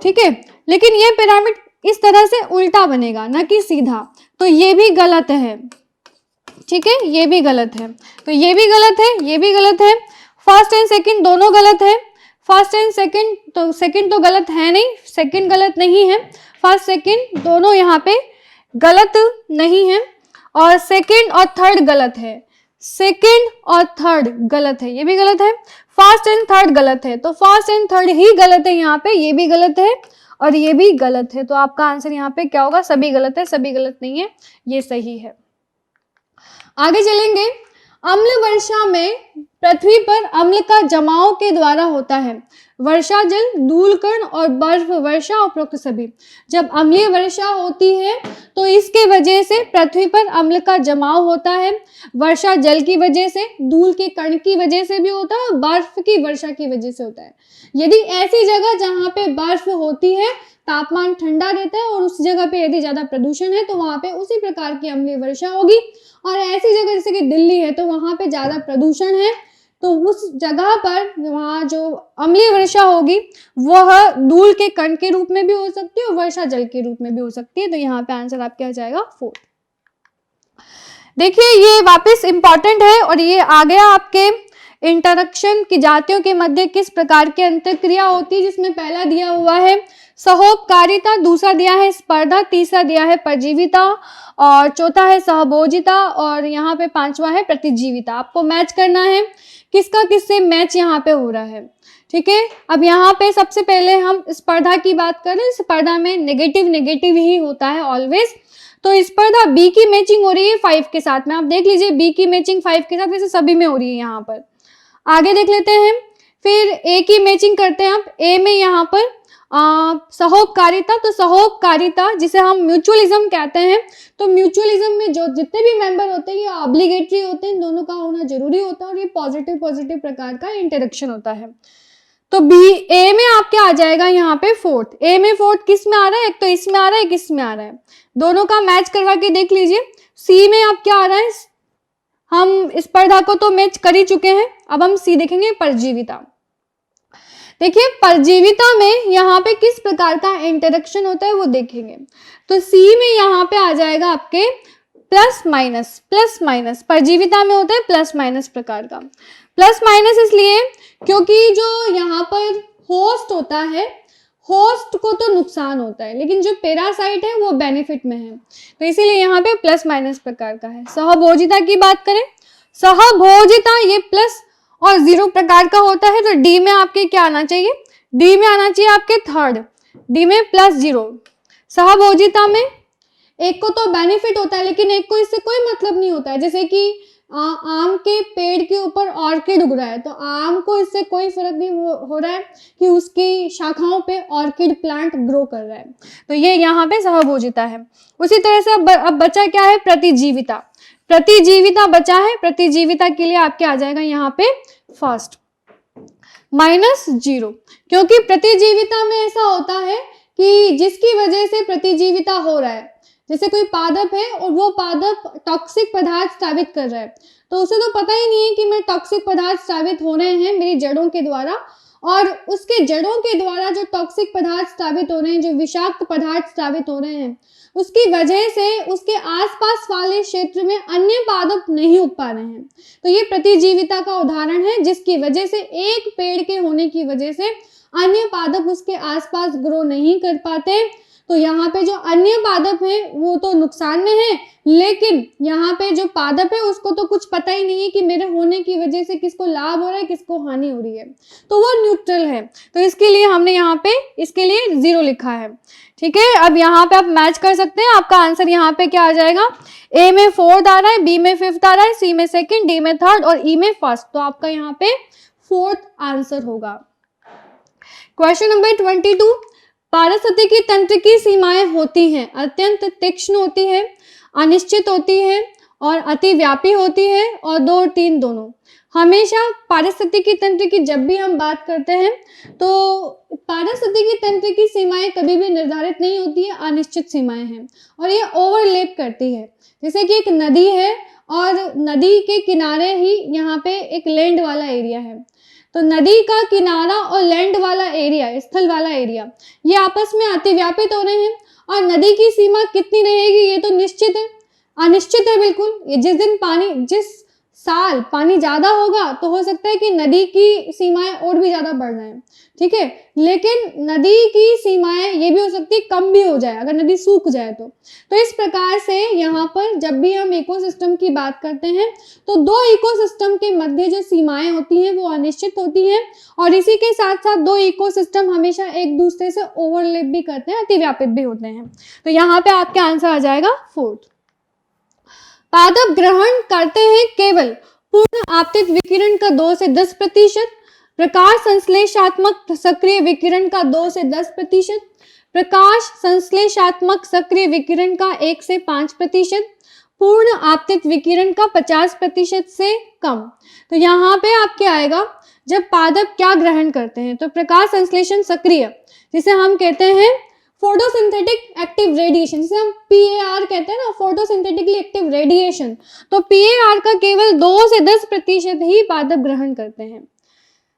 [SPEAKER 1] ठीक है, लेकिन ये पिरामिड इस तरह से उल्टा बनेगा, न कि सीधा, तो ये भी गलत है। ठीक है, ये भी गलत है, तो ये भी गलत है, ये भी गलत है। फर्स्ट एंड सेकंड दोनों गलत है। फर्स्ट एंड सेकंड तो सेकंड तो गलत है नहीं, सेकंड गलत नहीं है, फर्स्ट सेकंड दोनों यहाँ पे गलत नहीं है, और सेकंड और थर्ड गलत है। सेकंड और थर्ड गलत है, ये भी गलत है। फर्स्ट एंड थर्ड गलत है, तो फर्स्ट एंड थर्ड ही गलत है यहाँ पे, ये भी गलत है और ये भी गलत है। तो आपका आंसर यहाँ पे क्या होगा? सभी गलत है, सभी गलत नहीं है, ये सही है। आगे चलेंगे, अम्ल वर्षा में पृथ्वी पर अम्ल का जमाव के द्वारा होता है। वर्षा जल, धूलकण और बर्फ वर्षा उपरोक्त सभी। जब अम्लीय वर्षा होती है तो इसके वजह से पृथ्वी पर अम्ल का जमाव होता है। वर्षा जल की वजह से, धूल के कण की वजह से भी होता है और बर्फ की वर्षा की वजह से होता है। यदि ऐसी जगह जहाँ पे बर्फ होती है तापमान ठंडा रहता है और उस जगह पे यदि ज्यादा प्रदूषण है तो वहां पे उसी प्रकार की अम्लीय वर्षा होगी। और ऐसी जगह जैसे कि दिल्ली है तो वहां पे ज्यादा प्रदूषण है तो उस जगह पर वहाँ जो अम्लीय वर्षा होगी वह धूल के कण के रूप में भी हो सकती है और वर्षा जल के रूप में भी हो सकती है। तो यहाँ पे आंसर आपका आ जाएगा 4। देखिए, ये वापस इंपॉर्टेंट है और ये आ गया आपके इंटरेक्शन की जातियों के मध्य किस प्रकार की अंतरक्रिया होती है, जिसमें पहला दिया हुआ है सहोपकारिता, दूसरा दिया है स्पर्धा, तीसरा दिया है परजीविता और चौथा है सहभोजिता और यहाँ पे 5वां है प्रतिजीविता। आपको मैच करना है किसका किससे मैच यहाँ पे हो रहा है। ठीक है, अब यहाँ पे सबसे पहले हम स्पर्धा की बात करें। स्पर्धा में नेगेटिव नेगेटिव ही होता है ऑलवेज। तो स्पर्धा बी की मैचिंग हो रही है 5 के साथ में। आप देख लीजिए बी की मैचिंग 5 के साथ, वैसे सभी में हो रही है यहाँ पर। आगे देख लेते हैं, फिर ए की मैचिंग करते हैं। आप ए में यहाँ पर सहोपकारिता, तो सहोपकारिता जिसे हम म्यूचुअलिज्म कहते हैं, तो म्यूचुअलिज्म में जो जितने भी मेंबर होते हैं ये ऑब्लिगेटरी होते हैं, इन दोनों का होना जरूरी होता है और ये पॉजिटिव पॉजिटिव प्रकार का इंटरेक्शन होता है। तो बी ए में आपके आ जाएगा यहाँ पे फोर्थ। ए में फोर्थ किस में आ रहा है, एक तो इसमें आ रहा है, एक इसमें आ रहा है, दोनों का मैच करवा के देख लीजिए। सी में आप क्या आ रहा है, हम स्पर्धा को तो मैच कर ही चुके हैं, अब हम सी देखेंगे परजीविता। देखिए परजीविता में यहाँ पे किस प्रकार का इंटरेक्शन होता है वो देखेंगे। तो सी में यहाँ पे आ जाएगा आपके प्लस माइनस परजीविता में होता है प्लस माइनस प्रकार का। प्लस माइनस इसलिए क्योंकि जो यहाँ पर होस्ट होता है, होस्ट को तो नुकसान होता है लेकिन जो पैरासाइट है वो बेनिफिट में है, तो इसीलिए यहाँ पे प्लस माइनस प्रकार का है। सहभोजिता की बात करें, सहभोजिता ये प्लस और 0 प्रकार का होता है, तो डी में आपके क्या आना चाहिए, डी में आना चाहिए आपके थर्ड, डी में +0। सहभोजिता में एक को तो बेनिफिट होता है लेकिन एक को इससे कोई मतलब नहीं होता है। जैसे कि आम के पेड़ के ऊपर ऑर्किड उग रहा है, तो आम को इससे कोई फर्क नहीं हो रहा है कि उसकी शाखाओं पे ऑर्किड प्लांट ग्रो कर रहा है, तो ये यहाँ पे सहभोजिता है। उसी तरह से अब बचा क्या है, प्रतिजीविता। प्रतिजीविता बचा है, प्रतिजीविता के लिए आपके आ जाएगा यहाँ पे फर्स्ट -0, क्योंकि प्रतिजीविता में ऐसा होता है कि जिसकी वजह से प्रतिजीविता हो रहा है, जैसे कोई पादप है और वो पादप टॉक्सिक पदार्थ स्रावित कर रहा है, तो उसे तो पता ही नहीं है कि मैं टॉक्सिक पदार्थ स्रावित हो रहे हैं मेरी जड़ों के द्वारा, और उसके जड़ों के द्वारा जो टॉक्सिक पदार्थ स्रावित हो रहे हैं, जो विषाक्त पदार्थ स्रावित हो रहे हैं, उसकी वजह से उसके आसपास वाले क्षेत्र में अन्य पादप नहीं उग पा रहे हैं। तो ये प्रतिजीविता का उदाहरण है, जिसकी वजह से एक पेड़ के होने की वजह से अन्य पादप उसके आसपास ग्रो नहीं कर पाते। तो यहाँ पे जो अन्य पादप है वो तो नुकसान में है, लेकिन यहाँ पे जो पादप है उसको तो कुछ पता ही नहीं है कि मेरे होने की वजह से किसको लाभ हो रहा है, किसको हानि हो रही है, तो वो न्यूट्रल है। तो इसके लिए हमने यहाँ पे इसके लिए 0 लिखा है। ठीक है, अब यहाँ पे आप मैच कर सकते हैं। आपका आंसर यहाँ पे क्या आ जाएगा, ए में 4th आ रहा है, बी में 5th आ रहा है, सी में 2nd, डी में 3rd और ई में 1st, तो आपका यहाँ पे 4th आंसर होगा। क्वेश्चन नंबर 22, पारिस्थितिकी तंत्र की सीमाएं होती हैं, अत्यंत तीक्ष्ण होती है, अनिश्चित होती है और अतिव्यापी होती है, और 2 और 3 दोनों। हमेशा पारिस्थितिकी तंत्र की जब भी हम बात करते हैं तो पारिस्थितिकी तंत्र की सीमाएं कभी भी निर्धारित नहीं होती है, अनिश्चित सीमाएं हैं और ये ओवरलैप करती है। जैसे कि एक नदी है और नदी के किनारे ही यहाँ पे एक लैंड वाला एरिया है, तो नदी का किनारा और लैंड वाला एरिया, स्थल वाला एरिया, ये आपस में अतिव्यापित हो रहे हैं। और नदी की सीमा कितनी रहेगी ये तो निश्चित है, अनिश्चित है बिल्कुल। ये जिस साल पानी ज्यादा होगा तो हो सकता है कि नदी की सीमाएं और भी ज्यादा बढ़ जाएं, ठीक है, लेकिन नदी की सीमाएं ये भी हो सकती है कम भी हो जाए अगर नदी सूख जाए तो इस प्रकार से यहाँ पर जब भी हम इकोसिस्टम की बात करते हैं तो 2 इकोसिस्टम के मध्य जो सीमाएं होती हैं वो अनिश्चित होती हैं, और इसी के साथ साथ 2 इकोसिस्टम हमेशा एक दूसरे से ओवरलैप भी करते हैं, अतिव्यापित भी होते हैं। तो यहाँ पे आपके आंसर आ जाएगा 4th। पादप ग्रहण करते हैं केवल पूर्ण आपतित विकिरण का 2 से 10%, प्रकाश संश्लेषात्मक सक्रिय विकिरण का 2 से 10%, प्रकाश संश्लेषात्मक सक्रिय विकिरण का 1 से 5%, पूर्ण आपतित विकिरण का 50% से कम। तो यहाँ पे आपके आएगा जब पादप क्या ग्रहण करते हैं, तो प्रकाश संश्लेषण सक्रिय जिसे हम कहते हैं फोटोसिंथेटिक एक्टिव रेडिएशन, जिसे हम PAR कहते हैं ना, फोटोसिंथेटिकली एक्टिव रेडिएशन, तो PAR का केवल 2 से 10% ही पादप ग्रहण करते हैं।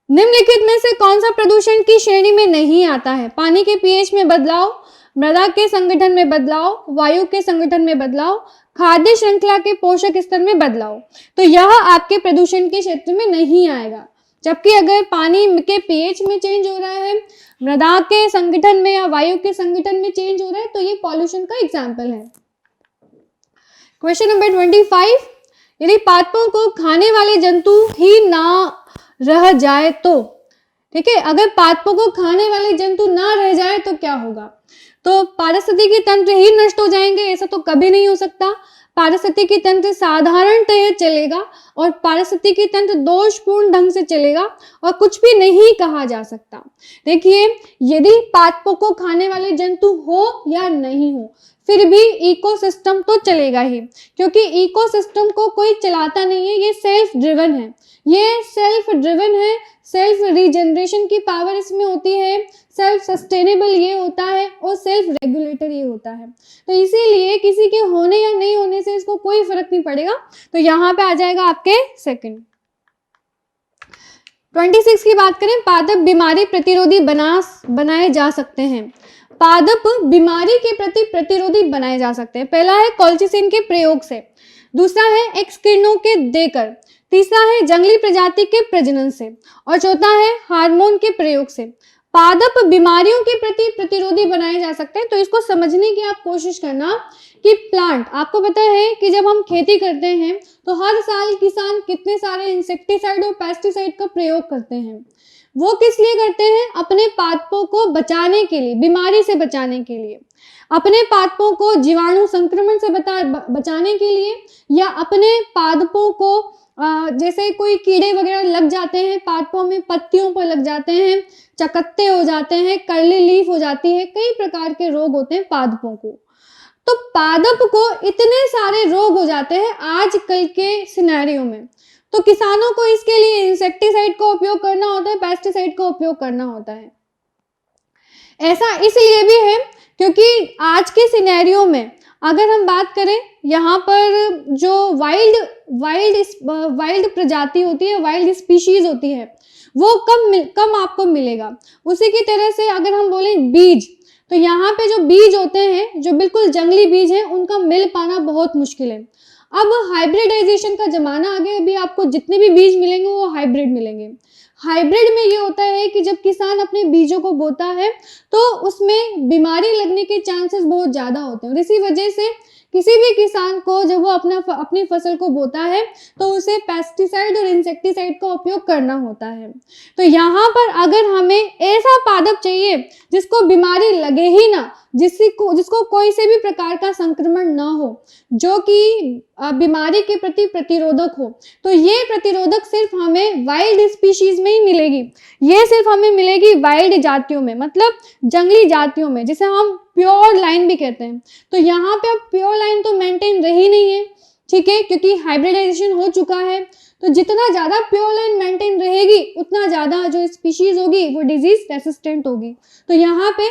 [SPEAKER 1] निम्नलिखित में से कौन सा प्रदूषण की श्रेणी में नहीं आता है, पानी के pH में बदलाव, मृदा के संगठन में बदलाव, वायु के संगठन में बदलाव, खाद्य श्रृंखला के पोषक स्तर में बदलाव, तो यह आपके प्रदूषण के क्षेत्र में नहीं आएगा। जबकि अगर पानी के pH में चेंज हो रहा है, मृदा के संगठन में या वायु के संगठन में चेंज हो रहा है, तो ये पॉल्यूशन का एग्जाम्पल है। क्वेश्चन नंबर 25, यदि पादपों को खाने वाले जंतु ही ना रह जाए तो, ठीक है, अगर पादपों को खाने वाले जंतु ना रह जाए तो क्या होगा? तो पारिस्थितिकी तंत्र ही नष्ट हो जाएंगे, ऐसा तो कभी नहीं हो सकता। पारिस्थितिकी तंत्र साधारणतः चलेगा और पारिस्थितिकी तंत्र दोषपूर्ण ढंग से चलेगा और कुछ भी नहीं कहा जा सकता। देखिए, यदि पादपों को खाने वाले जंतु हो या नहीं हो, फिर भी इकोसिस्टम तो चलेगा ही, क्योंकि इकोसिस्टम को कोई चलाता नहीं है, ये सेल्फ ड्रिवन है, ये सेल्फ ड्रिवन है, सेल्फ रीजनरेशन की पावर इसमें होती है, सेल्फ सस्टेनेबल ये होता है और सेल्फ रेगुलेटर ये होता है। तो इसीलिए किसी के होने या नहीं होने से इसको कोई फर्क नहीं पड़ेगा। तो यहाँ पे आ जाएगा आपके सेकंड। 26 की बात करें, पादप बीमारी प्रतिरोधी बनाए जा सकते हैं। पादप बीमारी के प्रति प्रतिरोधी बनाए जा सकते हैं। पहला है कॉल्चिसिन के प्रयोग से, दूसरा है एक्स किरणों के देकर, तीसरा है जंगली प्रजाति के प्रजनन से और चौथा है हार्मोन के प्रयोग से। पादप बीमारियों के प्रति प्रतिरोधी बनाए जा सकते हैं। तो इसको समझने की आप कोशिश करना कि प्लांट, आपको पता है कि जब हम खेती करते हैं तो हर साल किसान कितने सारे इंसेक्टिसाइड और पेस्टिसाइड का प्रयोग करते हैं। वो किस लिए करते हैं? अपने पादपों को बचाने के लिए, बीमारी से बचाने के लिए, अपने पादपों को जीवाणु संक्रमण से बचाने के लिए, या अपने पादपों को जैसे कोई कीड़े वगैरह लग जाते हैं पादपों में, पत्तियों पर लग जाते हैं, चकत्ते हो जाते हैं, कर्ली लीफ हो जाती है, कई प्रकार के रोग होते हैं पादपों को। तो पादप को इतने सारे रोग हो जाते हैं आजकल के सिनेरियो में, तो किसानों को इसके लिए इंसेक्टिसाइड का उपयोग करना होता है, पेस्टिसाइड का उपयोग करना होता है। ऐसा इसलिए भी है क्योंकि आज के सिनेरियो में अगर हम बात करें, यहाँ पर जो वाइल्ड प्रजाति होती है, वाइल्ड स्पीशीज होती है, वो कम आपको मिलेगा। उसी की तरह से अगर हम बोलें बीज, तो यहाँ पे जो बीज होते हैं, जो बिल्कुल जंगली बीज हैं, उनका मिल पाना बहुत मुश्किल है। अब हाइब्रिडाइजेशन का जमाना आ गया, अभी आपको जितने भी बीज मिलेंगे वो हाइब्रिड मिलेंगे। हाइब्रिड में ये होता है कि जब किसान अपने बीजों को बोता है तो उसमें बीमारी लगने के चांसेस बहुत ज़्यादा होते हैं और इसी वजह से किसी भी किसान को जब वो अपनी फसल को बोता है तो उसे पेस्टिसाइड और इंसेक्टिसाइड का उपयोग करना होता है। तो यहाँ पर अगर हमें ऐसा पादप चाहिए जिसको बीमारी लगे ही ना, जिसको कोई से भी प्रकार का संक्रमण ना हो, जो कि बीमारी के प्रति प्रतिरोधक हो, तो ये प्रतिरोधक सिर्फ हमें वाइल्ड स्पीशीज में ही मिलेगी। ये सिर्फ हमें मिलेगी वाइल्ड जातियों में, मतलब जंगली जातियों में, जिसे हम प्योर लाइन भी कहते हैं। तो यहाँ पे अब प्योर लाइन तो मेंटेन रही नहीं है, ठीक है, क्योंकि हाइब्रिडाइजेशन हो चुका है। तो जितना ज्यादा प्योर लाइन मेंटेन रहेगी उतना ज्यादा जो स्पीशीज होगी वो डिजीज रेसिस्टेंट होगी। तो यहाँ पे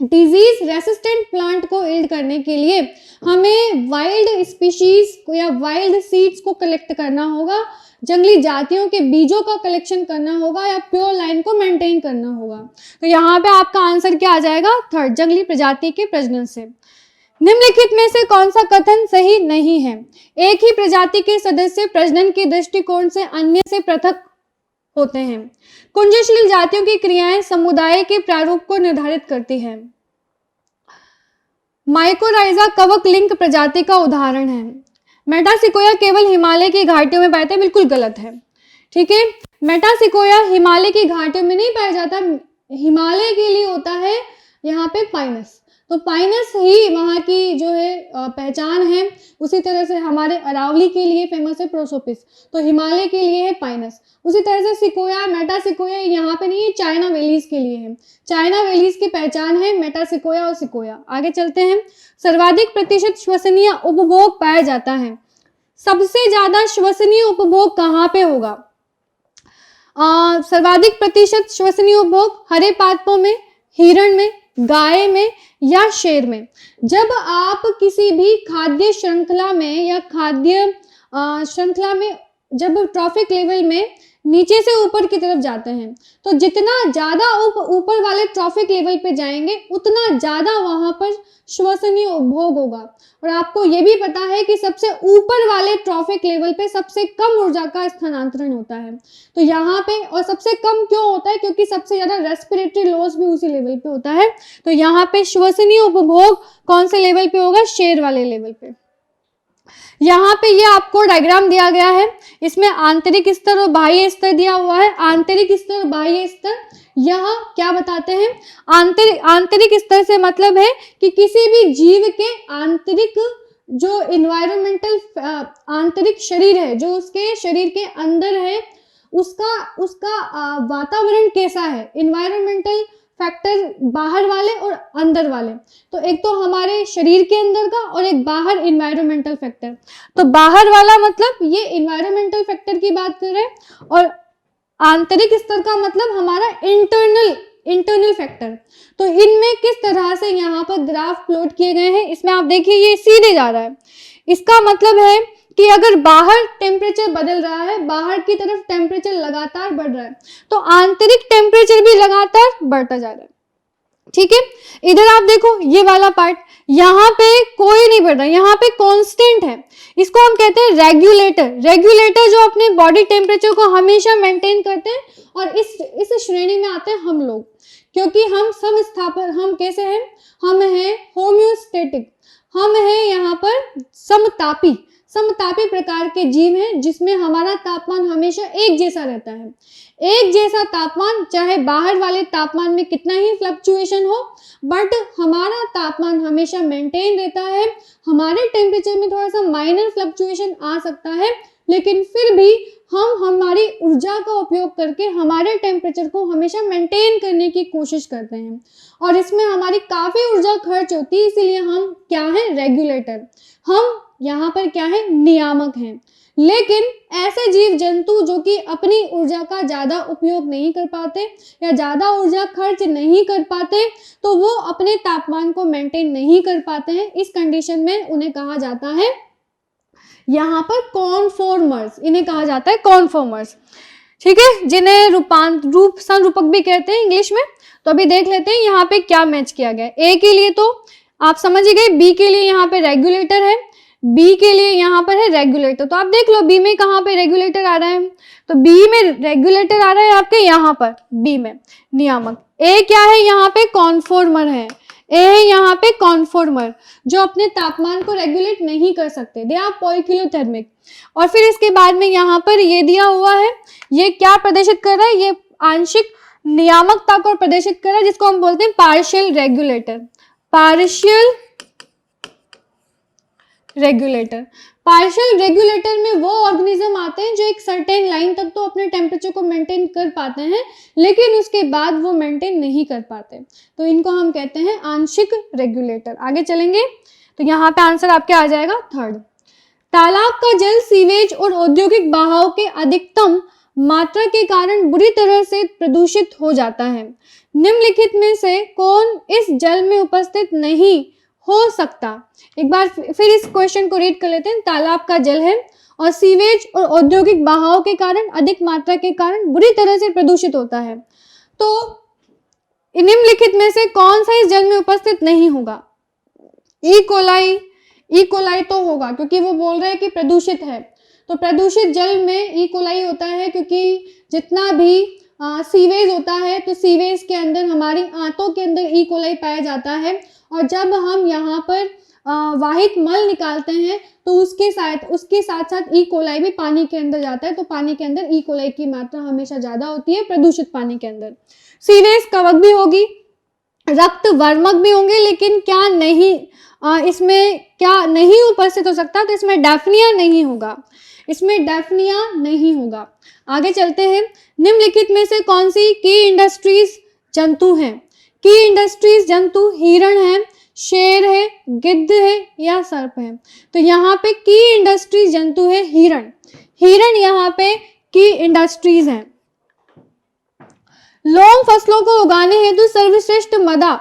[SPEAKER 1] डिजीज रेसिस्टेंट प्लांट को एड करने के लिए हमें वाइल्ड स्पीशीज को या वाइल्ड सीड्स को कलेक्ट करना होगा, जंगली जातियों के बीजों का कलेक्शन करना होगा या प्योर लाइन को मेंटेन करना होगा। तो यहाँ पे आपका आंसर क्या आ जाएगा? थर्ड, जंगली प्रजाति के प्रजनन से। निम्नलिखित में से कौन सा कथन सही नहीं है? एक ही प्रजाति के सदस्य प्रजनन के दृष्टिकोण से अन्य से पृथक होते हैं। कुंजशील जातियों की क्रियाएं समुदाय के प्रारूप को निर्धारित करती है। माइकोराइजा कवक लिंक प्रजाति का उदाहरण है। मेटासिकोया केवल हिमालय की घाटियों में पाया जाता है, बिल्कुल गलत है, ठीक है। मेटासिकोया हिमालय की घाटियों में नहीं पाया जाता, हिमालय के लिए होता है यहाँ पे पाइनस। तो पाइनस ही वहाँ की जो है पहचान है। उसी तरह से हमारे अरावली के लिए फेमस है प्रोसोपिस, तो हिमालय के लिए है पाइनस। उसी तरह से सिकोया, मेटासिकोया यहाँ पे नहीं है, चाइना वेलीज के लिए है। चाइना वेलीज की पहचान है मेटासिकोया और सिकोया। आगे चलते हैं। सर्वाधिक प्रतिशत श्वसनीय उपभोग पाया जाता है। सबसे ज्यादा श्वसनीय उपभोग कहाँ पे होगा? सर्वाधिक प्रतिशत श्वसनीय उपभोग हरे पादपों में, हिरण में, गाय में या शेर में। जब आप किसी भी खाद्य श्रृंखला में या खाद्य श्रृंखला में जब ट्रॉफिक लेवल में नीचे से ऊपर की तरफ जाते हैं, तो जितना ज्यादा ऊपर वाले ट्रॉफिक लेवल पे जाएंगे उतना ज्यादा वहां पर श्वसनीय उपभोग होगा। और आपको ये भी पता है कि सबसे ऊपर वाले ट्रॉफिक लेवल पे सबसे कम ऊर्जा का स्थानांतरण होता है। तो यहाँ पे, और सबसे कम क्यों होता है? क्योंकि सबसे ज्यादा रेस्पिरेटरी लॉस भी उसी लेवल पे होता है। तो यहाँ पे श्वसनीय उपभोग कौन से लेवल पे होगा? शेर वाले लेवल पे। यहाँ पे ये आपको डायग्राम दिया गया है, इसमें आंतरिक स्तर और बाह्य स्तर दिया हुआ है। आंतरिक स्तर और बाह्य स्तर यह क्या बताते हैं? आंतरिक स्तर से मतलब है कि किसी भी जीव के आंतरिक जो इन्वायरमेंटल आंतरिक शरीर है, जो उसके शरीर के अंदर है, उसका उसका वातावरण कैसा है, इन्वायरमेंटल फैक्टर बाहर वाले और अंदर वाले। तो एक तो हमारे शरीर के अंदर का और एक बाहर इन्वायरमेंटल फैक्टर। तो बाहर वाला मतलब ये इन्वायरमेंटल फैक्टर की बात कर रहे हैं, और आंतरिक स्तर का मतलब हमारा इंटरनल फैक्टर। तो इनमें किस तरह से यहाँ पर ग्राफ प्लॉट किए गए हैं, इसमें आप देखिए ये सीधे जा रहा है। इसका मतलब है कि अगर बाहर टेम्परेचर बदल रहा है, बाहर की तरफ टेम्परेचर लगातार बढ़ रहा है, तो आंतरिक टेम्परेचर भी लगातार बढ़ता जा रहा है। ठीक है, इधर आप देखो ये वाला पार्ट, यहाँ पे कोई नहीं बढ़ रहा, यहाँ पे कांस्टेंट है। इसको हम कहते हैं रेगुलेटर। रेगुलेटर जो अपने बॉडी टेम्परेचर को हमेशा मेंटेन करते हैं, और इस श्रेणी में आते हैं हम लोग, क्योंकि हम समस्थापन, हम कैसे हैं, हम हैं होम्योस्टेटिक, हम हैं यहाँ पर समतापी प्रकार के जीव हैं, जिसमें हमारा तापमान हमेशा एक जैसा रहता है। एक जैसा तापमान, चाहे बाहर वाले तापमान में कितना ही फ्लक्चुएशन हो, बट हमारा तापमान हमेशा मेंटेन रहता है। हमारे टेम्परेचर में थोड़ा सा माइनर फ्लक्चुएशन आ सकता है, लेकिन फिर भी हम हमारी ऊर्जा का उपयोग करके हमारे टेम्परेचर को हमेशा मेंटेन करने की कोशिश करते हैं, और इसमें हमारी काफ़ी ऊर्जा खर्च होती है। इसीलिए हम क्या हैं, रेगुलेटर। हम यहाँ पर क्या है, नियामक हैं। लेकिन ऐसे जीव जंतु जो कि अपनी ऊर्जा का ज़्यादा उपयोग नहीं कर पाते या ज़्यादा ऊर्जा खर्च नहीं कर पाते, तो वो अपने तापमान को मेंटेन नहीं कर पाते हैं। इस कंडीशन में उन्हें कहा जाता है यहाँ पर कॉन्फॉर्मर्स, इन्हें कहा जाता है कॉन्फॉर्मर्स। ठीक है, जिन्हें संरूपक भी कहते हैं इंग्लिश में। तो अभी देख लेते हैं यहाँ पे क्या मैच किया गया। ए के लिए तो आप समझ गए, बी के लिए यहाँ पे रेगुलेटर है, बी के लिए यहाँ पर है रेगुलेटर। तो आप देख लो बी में कहाँ पे रेगुलेटर आ रहा है, तो बी में रेगुलेटर आ रहा है आपके यहाँ पर, बी में नियामक। ए क्या है, यहाँ पे कॉन्फॉर्मर है। ए है यहाँ पे कॉन्फॉर्मर, जो अपने तापमान को रेगुलेट नहीं कर सकते, दे आर पोइकिलोथर्मिक। और फिर इसके बाद में यहाँ पर ये दिया हुआ है, ये क्या प्रदर्शित कर रहा है, ये आंशिक नियामकता को प्रदर्शित कर रहा है, जिसको हम बोलते हैं पार्शियल रेगुलेटर। पार्शियल रेगुलेटर में वो ऑर्गेनिज्म आते हैं जो एक सर्टेन लाइन तक तो अपने टेम्परेचर को मेंटेन कर पाते हैं, लेकिन उसके बाद वो मेंटेन नहीं कर पाते, तो इनको हम कहते हैं आंशिक रेगुलेटर। आगे चलेंगे तो यहाँ पे आंसर आपके आ जाएगा थर्ड। तालाब का जल सीवेज और औद्योगिक बहाव के अधिकतम मात्रा के कारण बुरी तरह से प्रदूषित हो जाता है। निम्नलिखित में से कौन इस जल में उपस्थित नहीं हो सकता? एक बार फिर इस क्वेश्चन को रीड कर लेते हैं। तालाब का जल है और सीवेज और औद्योगिक बहाव के कारण, अधिक मात्रा के कारण बुरी तरह से प्रदूषित होता है, तो निम्नलिखित में से कौन सा इस जल में उपस्थित नहीं होगा? ई कोलाई तो होगा, क्योंकि वो बोल रहे हैं कि प्रदूषित है, तो प्रदूषित जल में ई कोलाई होता है, क्योंकि जितना भी सीवेज होता है, तो सीवेज के अंदर हमारी आंतों के अंदर ई कोलाई पाया जाता है, और जब हम यहाँ पर वाहित मल निकालते हैं तो उसके साथ साथ ई कोलाई भी पानी के अंदर जाता है, तो पानी के अंदर ई कोलाई की मात्रा हमेशा ज़्यादा होती है प्रदूषित पानी के अंदर। सीवेज कवक भी होगी, रक्त वर्मक भी होंगे, लेकिन क्या नहीं इसमें क्या नहीं उपस्थित हो सकता? तो इसमें डैफनिया नहीं होगा, इसमें डैफनिया नहीं होगा। आगे चलते हैं। निम्नलिखित में से कौन सी की इंडस्ट्रीज जंतु हैं? की इंडस्ट्रीज जंतु हिरण है, शेर है, गिद्ध है या सर्प है? तो यहाँ पे की इंडस्ट्रीज जंतु है हिरण। हिरण यहाँ पे की इंडस्ट्रीज है। लौंग फसलों को उगाने हेतु सर्वश्रेष्ठ मृदा,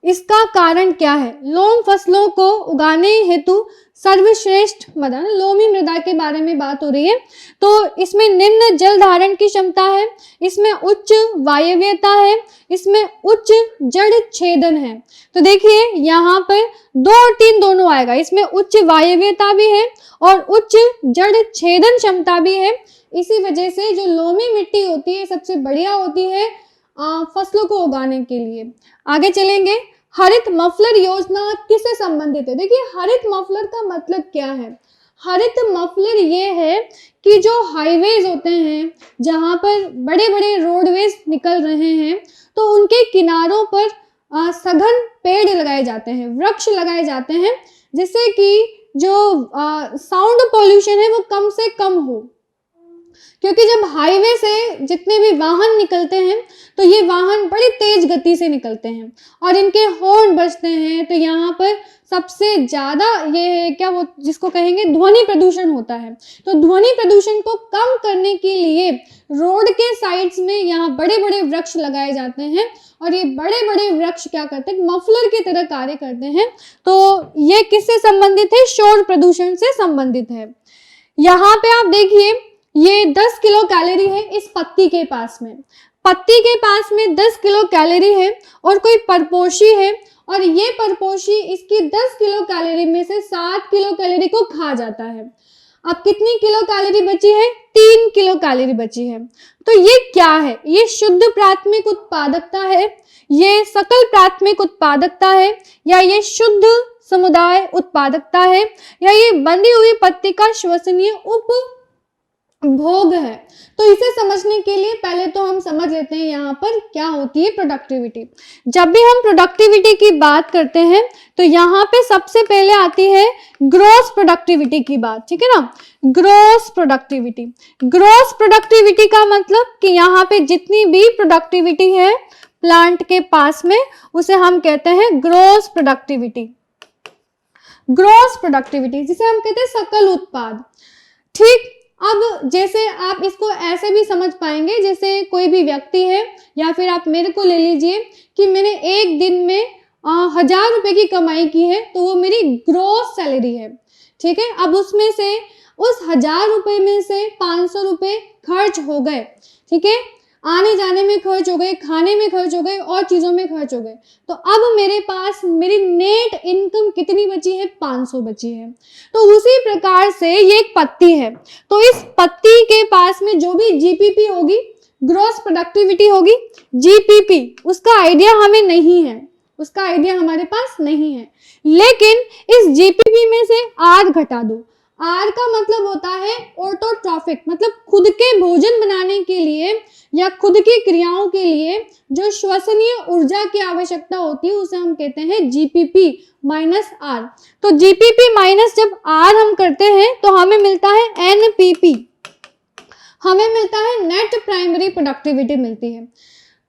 [SPEAKER 1] इसका कारण क्या है? लौंग फसलों को उगाने हेतु सर्वश्रेष्ठ मृदा, लोमी मृदा के बारे में बात हो रही है। तो इसमें निम्न जल धारण की क्षमता है, इसमें उच्च वायवीयता है, इसमें उच्च जड़ छेदन है। तो देखिए यहाँ पर 2 और 3 दोनों आएगा, इसमें उच्च वायवीयता भी है और उच्च जड़ छेदन क्षमता भी है। इसी वजह से जो लोमी मिट्टी होती है सबसे बढ़िया होती है फसलों को उगाने के लिए। आगे चलेंगे। हरित मफलर योजना किससे संबंधित है? देखिए हरित मफलर का मतलब क्या है? हरित मफलर ये है कि जो हाईवेज होते हैं, जहाँ पर बड़े बड़े रोडवेज निकल रहे हैं, तो उनके किनारों पर सघन पेड़ लगाए जाते हैं, वृक्ष लगाए जाते हैं, जिससे कि जो साउंड पोल्यूशन है वो कम से कम हो। क्योंकि जब हाईवे से जितने भी वाहन निकलते हैं तो ये वाहन बड़ी तेज गति से निकलते हैं और इनके हॉर्न बजते हैं, तो यहाँ पर सबसे ज़्यादा ये है क्या, वो जिसको कहेंगे ध्वनि प्रदूषण होता है। तो ध्वनि प्रदूषण को कम करने के लिए रोड के साइड्स में यहाँ बड़े बड़े वृक्ष लगाए जाते हैं और ये बड़े बड़े वृक्ष क्या करते हैं, मफलर की तरह कार्य करते हैं। तो ये किससे संबंधित है, शोर प्रदूषण से संबंधित है। यहाँ पे आप देखिए ये 10 किलो कैलोरी है इस पत्ती के पास में, पत्ती के पास में 10 किलो कैलोरी है और कोई परपोषी है और ये परपोषी इसकी 10 किलो कैलोरी में से 7 किलो कैलोरी को खा जाता है। अब कितनी किलो कैलोरी बची है, 3 किलो कैलोरी बची है। तो ये क्या है, ये शुद्ध प्राथमिक उत्पादकता है, ये सकल प्राथमिक उत्पादकता है, या ये शुद्ध समुदाय उत्पादकता है, या ये बंधी हुई पत्ती का श्वसनीय उपभोग है। तो इसे समझने के लिए पहले तो हम समझ लेते हैं यहाँ पर क्या होती है प्रोडक्टिविटी। जब भी हम प्रोडक्टिविटी की बात करते हैं तो यहाँ पे सबसे पहले आती है ग्रॉस प्रोडक्टिविटी की बात, ठीक है ना। ग्रॉस प्रोडक्टिविटी, ग्रॉस प्रोडक्टिविटी का मतलब कि यहाँ पे जितनी भी प्रोडक्टिविटी है प्लांट के पास में उसे हम कहते हैं ग्रॉस प्रोडक्टिविटी। ग्रॉस प्रोडक्टिविटी जिसे हम कहते हैं सकल उत्पाद। ठीक, अब जैसे आप इसको ऐसे भी समझ पाएंगे, जैसे कोई भी व्यक्ति है या फिर आप मेरे को ले लीजिए कि मैंने एक दिन में 1000 रुपए की कमाई की है, तो वो मेरी ग्रॉस सैलरी है, ठीक है। अब उसमें से उस 1000 रुपए में से 500 रुपए खर्च हो गए, ठीक है, आने जाने में खर्च हो गए, खाने में खर्च हो गए और चीजों में खर्च हो गए। तो अब मेरे पास मेरी नेट इनकम कितनी बची है, 500 बची है। तो उसी प्रकार से ये एक पत्ती है, तो इस पत्ती के पास में जो भी जीपीपी होगी, ग्रॉस प्रोडक्टिविटी होगी, जीपीपी, उसका आइडिया हमें नहीं है, उसका आइडिया हमारे पास नहीं है। लेकिन इस जीपीपी में से आर घटा दो। आर का मतलब होता है ऑटोट्रॉफिक, मतलब खुद के भोजन बनाने के लिए या खुद की क्रियाओं के लिए जो श्वसनीय ऊर्जा की आवश्यकता होती है उसे हम कहते हैं जीपीपी माइनस आर। तो जीपीपी माइनस जब आर हम करते हैं तो हमें मिलता है एनपीपी, हमें मिलता है नेट प्राइमरी प्रोडक्टिविटी मिलती है।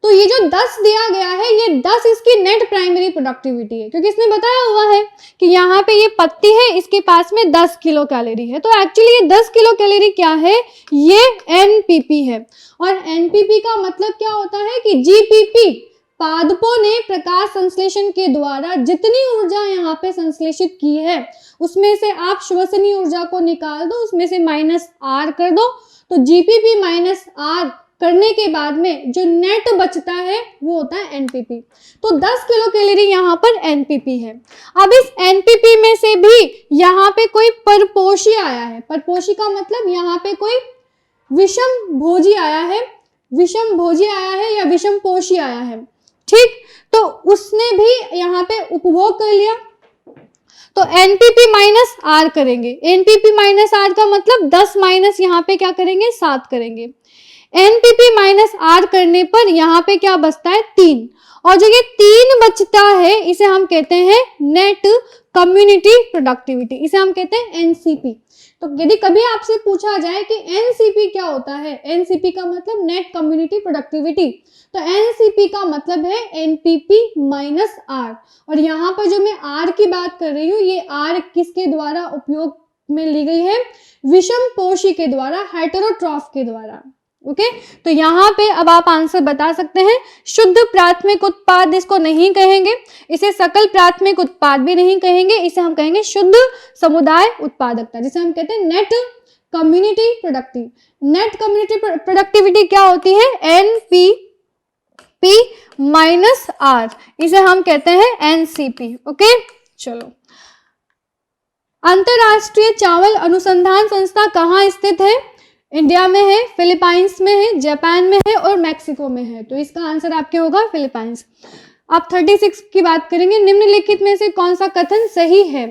[SPEAKER 1] तो ये जो 10 दिया गया है, ये 10 इसकी नेट प्राइमरी प्रोडक्टिविटी है, क्योंकि इसने बताया हुआ है कि यहाँ पे ये पत्ती है, इसके पास में 10 किलो कैलोरी है। तो एक्चुअली ये 10 किलो कैलोरी क्या है, ये एनपीपी है। और एनपीपी का मतलब क्या होता है कि जीपीपी, पादपों ने प्रकाश संश्लेषण के द्वारा जितनी ऊर्जा यहाँ पे संश्लेषित की है उसमें से आप श्वसनीय ऊर्जा को निकाल दो, उसमें से माइनस आर कर दो, तो जीपीपी माइनस आर करने के बाद में जो नेट बचता है वो होता है एनपीपी। तो 10 किलो कैलोरी यहाँ पर एनपीपी है। अब इस एनपीपी में से भी यहाँ पे कोई परपोषी आया है, परपोषी का मतलब यहाँ पे कोई विषम भोजी आया है, विषम भोजी आया है या विषम पोषी आया है, ठीक। तो उसने भी यहाँ पे उपभोग कर लिया, तो एनपीपी माइनस आर करेंगे। एनपीपी माइनस आर का मतलब 10 माइनस यहाँ पे क्या करेंगे, 7 करेंगे। एनपीपी माइनस आर करने पर यहाँ पे क्या बचता है, 3। और जो ये 3 बचता है इसे हम कहते हैं नेट कम्युनिटी प्रोडक्टिविटी, इसे हम कहते हैं एनसीपी। तो यदि कभी आपसे पूछा जाए कि एनसीपी क्या होता है, एनसीपी का मतलब नेट कम्युनिटी प्रोडक्टिविटी, तो एनसीपी का मतलब है एनपीपी माइनस आर। और यहाँ पर जो मैं आर की बात कर रही हूँ, ये आर किसके द्वारा उपयोग में ली गई है, विषम पोषी के द्वारा, हेटेरोट्रॉफ के द्वारा। ओके, तो यहाँ पे अब आप आंसर बता सकते हैं। शुद्ध प्राथमिक उत्पाद इसको नहीं कहेंगे, इसे सकल प्राथमिक उत्पाद भी नहीं कहेंगे, इसे हम कहेंगे शुद्ध समुदाय उत्पादकता, जिसे हम कहते हैं net community productive. Net community productivity क्या होती है, एनपीपी माइनस आर, इसे हम कहते हैं एनसीपी। ओके, चलो। अंतरराष्ट्रीय चावल अनुसंधान संस्था कहाँ स्थित है, इंडिया में है, फिलीपाइंस में है, जापान में है और मैक्सिको में है। तो इसका आंसर आपके होगा फिलीपाइंस। अब 36 की बात करेंगे, निम्नलिखित में से कौन सा कथन सही है।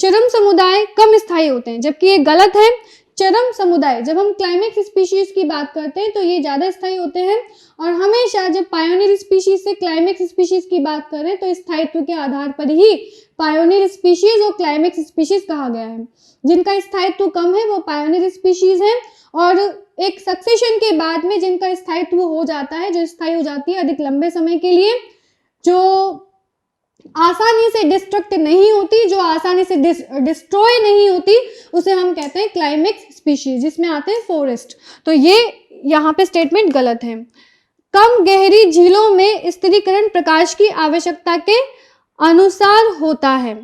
[SPEAKER 1] चरम समुदाय कम स्थायी होते हैं, जबकि ये गलत है। चरम समुदाय, जब हम क्लाइमेक्स स्पीशीज की बात करते हैं तो ये ज़्यादा स्थायी होते हैं, और हमेशा जब पायोनियर स्पीशीज से क्लाइमेक्स स्पीशीज की बात करें तो स्थायित्व के आधार पर ही पायोनियर स्पीशीज और क्लाइमेक्स स्पीशीज कहा गया है। जिनका स्थायित्व कम है वो पायोनियर स्पीशीज है, और एक सक्सेशन के बाद में जिनका स्थायित्व हो जाता है, जो स्थायी हो जाती है अधिक लंबे समय के लिए, जो आसानी से डिस्ट्रक्ट नहीं होती, जो आसानी से डिस्ट्रॉय नहीं होती, उसे हम कहते हैं क्लाइमेक्स स्पीशीज, जिसमें आते हैं फॉरेस्ट। तो ये यहाँ पे स्टेटमेंट गलत है। कम गहरी झीलों में स्थिरीकरण प्रकाश की आवश्यकता के अनुसार होता है।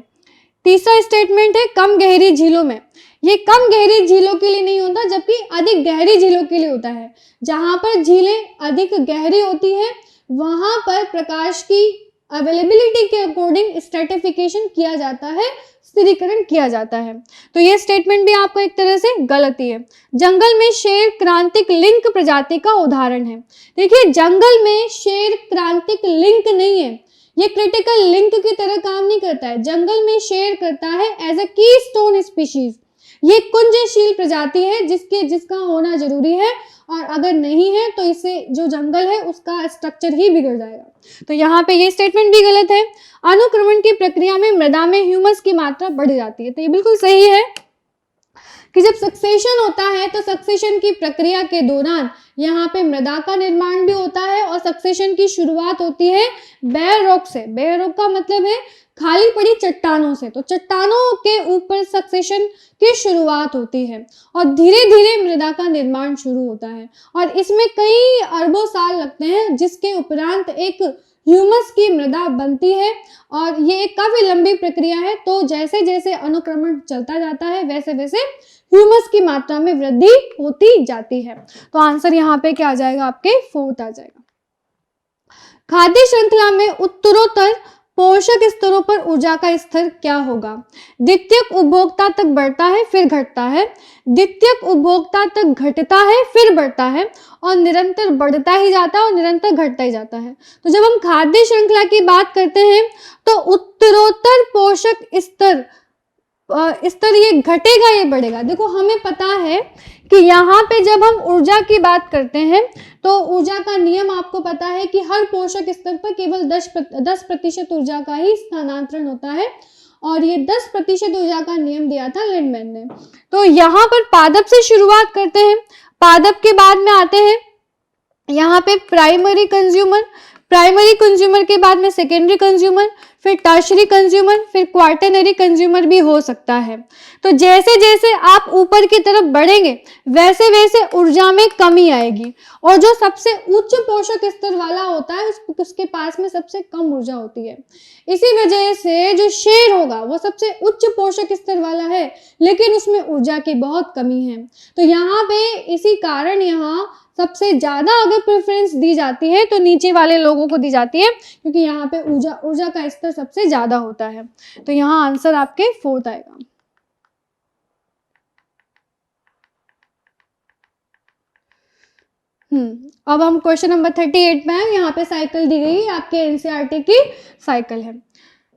[SPEAKER 1] तीसरा स्टेटमेंट है कम गहरी झीलों में, ये कम गहरी झीलों के लिए नहीं होता, जबकि अधिक गहरी झीलों के लिए होता है। जहां पर झीलें अधिक गहरी होती है वहां पर प्रकाश की अवेलेबिलिटी के अकॉर्डिंग स्ट्रेटिफिकेशन किया जाता है, स्थिरीकरण किया जाता है। तो ये स्टेटमेंट भी आपको एक तरह से गलत ही है। जंगल में शेर क्रांतिक लिंक प्रजाति का उदाहरण है। देखिए, जंगल में शेर क्रांतिक लिंक नहीं है, ये क्रिटिकल लिंक की तरह काम नहीं करता है। जंगल में शेर करता है एज अ कीस्टोन स्पीशीज, ये कुंजशील प्रजाति है जिसका होना जरूरी है, और अगर नहीं है तो इससे जो जंगल है उसका स्ट्रक्चर ही बिगड़ जाएगा। तो यहाँ पे ये स्टेटमेंट भी गलत है। अनुक्रमण की प्रक्रिया में मृदा में ह्यूमस की मात्रा बढ़ जाती है, तो ये बिल्कुल सही है कि जब सक्सेशन होता है तो सक्सेशन की प्रक्रिया के दौरान यहाँ पे मृदा का निर्माण भी होता है, और सक्सेशन की शुरुआत होती है बेयर रॉक से। बेयर रॉक का मतलब है खाली पड़ी चट्टानों से, तो चट्टानों के ऊपर सक्सेशन की शुरुआत होती है और धीरे धीरे मृदा का निर्माण शुरू होता है, और इसमें कई अरबों साल लगते हैं, जिसके उपरांत एक ह्यूमस की मृदा बनती है, और ये एक काफी लंबी प्रक्रिया है। तो जैसे जैसे अनुक्रमण चलता जाता है वैसे वैसे ह्यूमस की मात्रा में वृद्धि होती जाती है। तो आंसर यहाँ पे क्या आ जाएगा, आपके 4th आ जाएगा। खाद्य श्रृंखला में उत्तरोत्तर पोषक स्तरों पर ऊर्जा का स्तर क्या होगा? द्वितीयक उपभोक्ता तक बढ़ता है फिर घटता है, द्वितीयक उपभोक्ता तक घटता है फिर बढ़ता है, और निरंतर बढ़ता ही जाता है और निरंतर घटता ही जाता है। तो जब हम खाद्य श्रृंखला की बात करते हैं तो उत्तरोत्तर पोषक स्तर ये घटेगा ये बढ़ेगा। देखो, हमें पता है कि यहाँ पे जब हम ऊर्जा की बात करते हैं तो ऊर्जा का नियम आपको पता है कि हर पोषक स्तर पर केवल 10% ऊर्जा का ही स्थानांतरण होता है, और ये 10% ऊर्जा का नियम दिया था लिंडमैन ने। तो यहाँ पर पादप से शुरुआत करते हैं, पादप के बाद में आते हैं यहाँ पे प्राइमरी कंज्यूमर के बाद में सेकेंडरी कंज्यूमर, फिर टर्शरी कंज्यूमर, फिर क्वार्टरनरी कंज्यूमर भी हो सकता है। तो जैसे जैसे आप ऊपर की तरफ बढ़ेंगे वैसे वैसे ऊर्जा में कमी आएगी, और जो सबसे उच्च पोषक स्तर वाला होता है उसके पास में सबसे कम ऊर्जा होती है। इसी वजह से जो शेर होगा वो सबसे उच्च पोषक स्तर वाला है, लेकिन उसमें ऊर्जा की बहुत कमी है। तो यहाँ पे इसी कारण यहाँ सबसे ज्यादा अगर प्रेफरेंस दी जाती है तो नीचे वाले लोगों को दी जाती है, क्योंकि यहाँ पे ऊर्जा का स्तर सबसे ज्यादा होता है। तो यहाँ आंसर आपके 4th आएगा। अब हम क्वेश्चन नंबर 38 में हैं। यहाँ पे साइकिल दी गई है, आपके एनसीईआरटी की साइकिल है।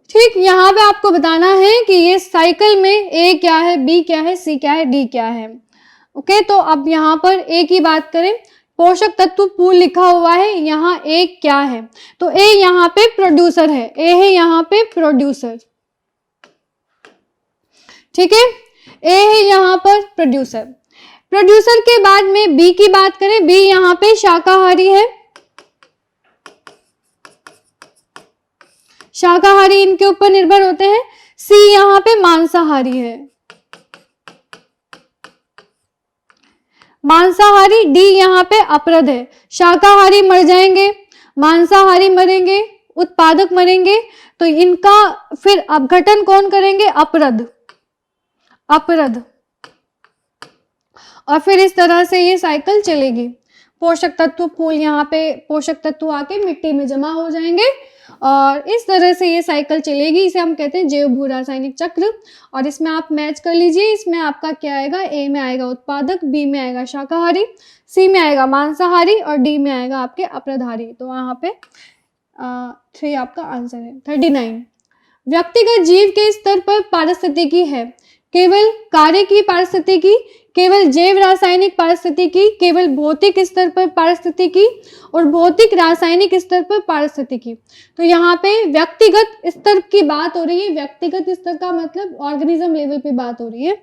[SPEAKER 1] ठीक, यहाँ पे आपको बताना है कि ये साइकिल में ए क्या है, बी क्या है, सी क्या है, डी क्या है। ओके, तो अब यहाँ पर ए की बात करें, पोषक तत्व पूल लिखा हुआ है, यहाँ ए क्या है, तो ए यहाँ पे प्रोड्यूसर है, ए है यहाँ पे प्रोड्यूसर। ठीक है, ए है यहाँ पर प्रोड्यूसर। प्रोड्यूसर के बाद में बी की बात करें, बी यहाँ पे शाकाहारी है, शाकाहारी इनके ऊपर निर्भर होते हैं। सी यहाँ पे मांसाहारी है, मांसाहारी। डी यहाँ पे अपरद है, शाकाहारी मर जाएंगे, मांसाहारी मरेंगे, उत्पादक मरेंगे, तो इनका फिर अपघटन कौन करेंगे, अपरद। और फिर इस तरह से ये साइकिल चलेगी। पोषक तत्व पूल, यहाँ पे पोषक तत्व आके मिट्टी में जमा हो जाएंगे और इस तरह से ये साइकिल चलेगी। इसे हम कहते हैं जैव भू रासायनिक चक्र। और इसमें आप मैच कर लीजिए, इसमें आपका क्या आएगा, ए में आएगा उत्पादक, बी में आएगा शाकाहारी, सी में आएगा मांसाहारी और डी में आएगा आपके अपरदहारी। तो वहाँ पे 3 आपका आंसर है। 39 व्यक्तिगत जीव के स्तर पर पारिस्थितिकी है, केवल कार्य की पारिस्थितिकी, केवल जैव रासायनिक पारिस्थितिकी, केवल भौतिक स्तर पर पारिस्थितिकी और भौतिक रासायनिक स्तर पर पारिस्थितिकी। तो यहाँ पे व्यक्तिगत स्तर की बात हो रही है, व्यक्तिगत स्तर का मतलब ऑर्गेनिज्म लेवल पे बात हो रही है।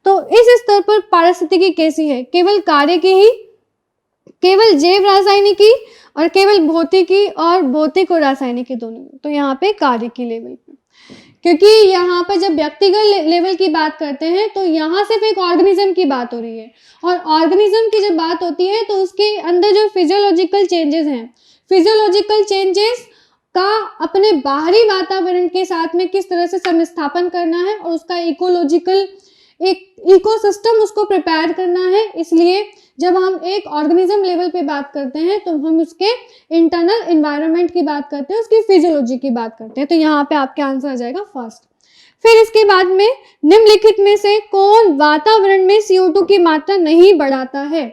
[SPEAKER 1] तो इस स्तर पर पारिस्थितिकी कैसी है, केवल कार्य की ही, केवल जैव रासायनिकी और केवल भौतिकी और भौतिक और रासायनिक दोनों। तो यहाँ पे कार्य की लेवल पे, क्योंकि यहाँ पर जब व्यक्तिगत लेवल की बात करते हैं तो यहाँ सिर्फ एक ऑर्गेनिज्म की बात हो रही है, और ऑर्गेनिज्म की जब बात होती है तो उसके अंदर जो फिजियोलॉजिकल चेंजेस हैं, फिजियोलॉजिकल चेंजेस का अपने बाहरी वातावरण के साथ में किस तरह से समस्थापन करना है और उसका इकोलॉजिकल एक इकोसिस्टम उसको प्रिपेयर करना है। इसलिए जब हम एक ऑर्गेनिज्म लेवल पे बात करते हैं तो हम उसके इंटरनल एनवायरनमेंट की बात करते हैं, उसकी फिजियोलॉजी की बात करते हैं। तो यहाँ पे आपके आंसर आ जाएगा फर्स्ट। फिर इसके बाद में निम्नलिखित में से कौन वातावरण में CO2 की मात्रा नहीं बढ़ाता है?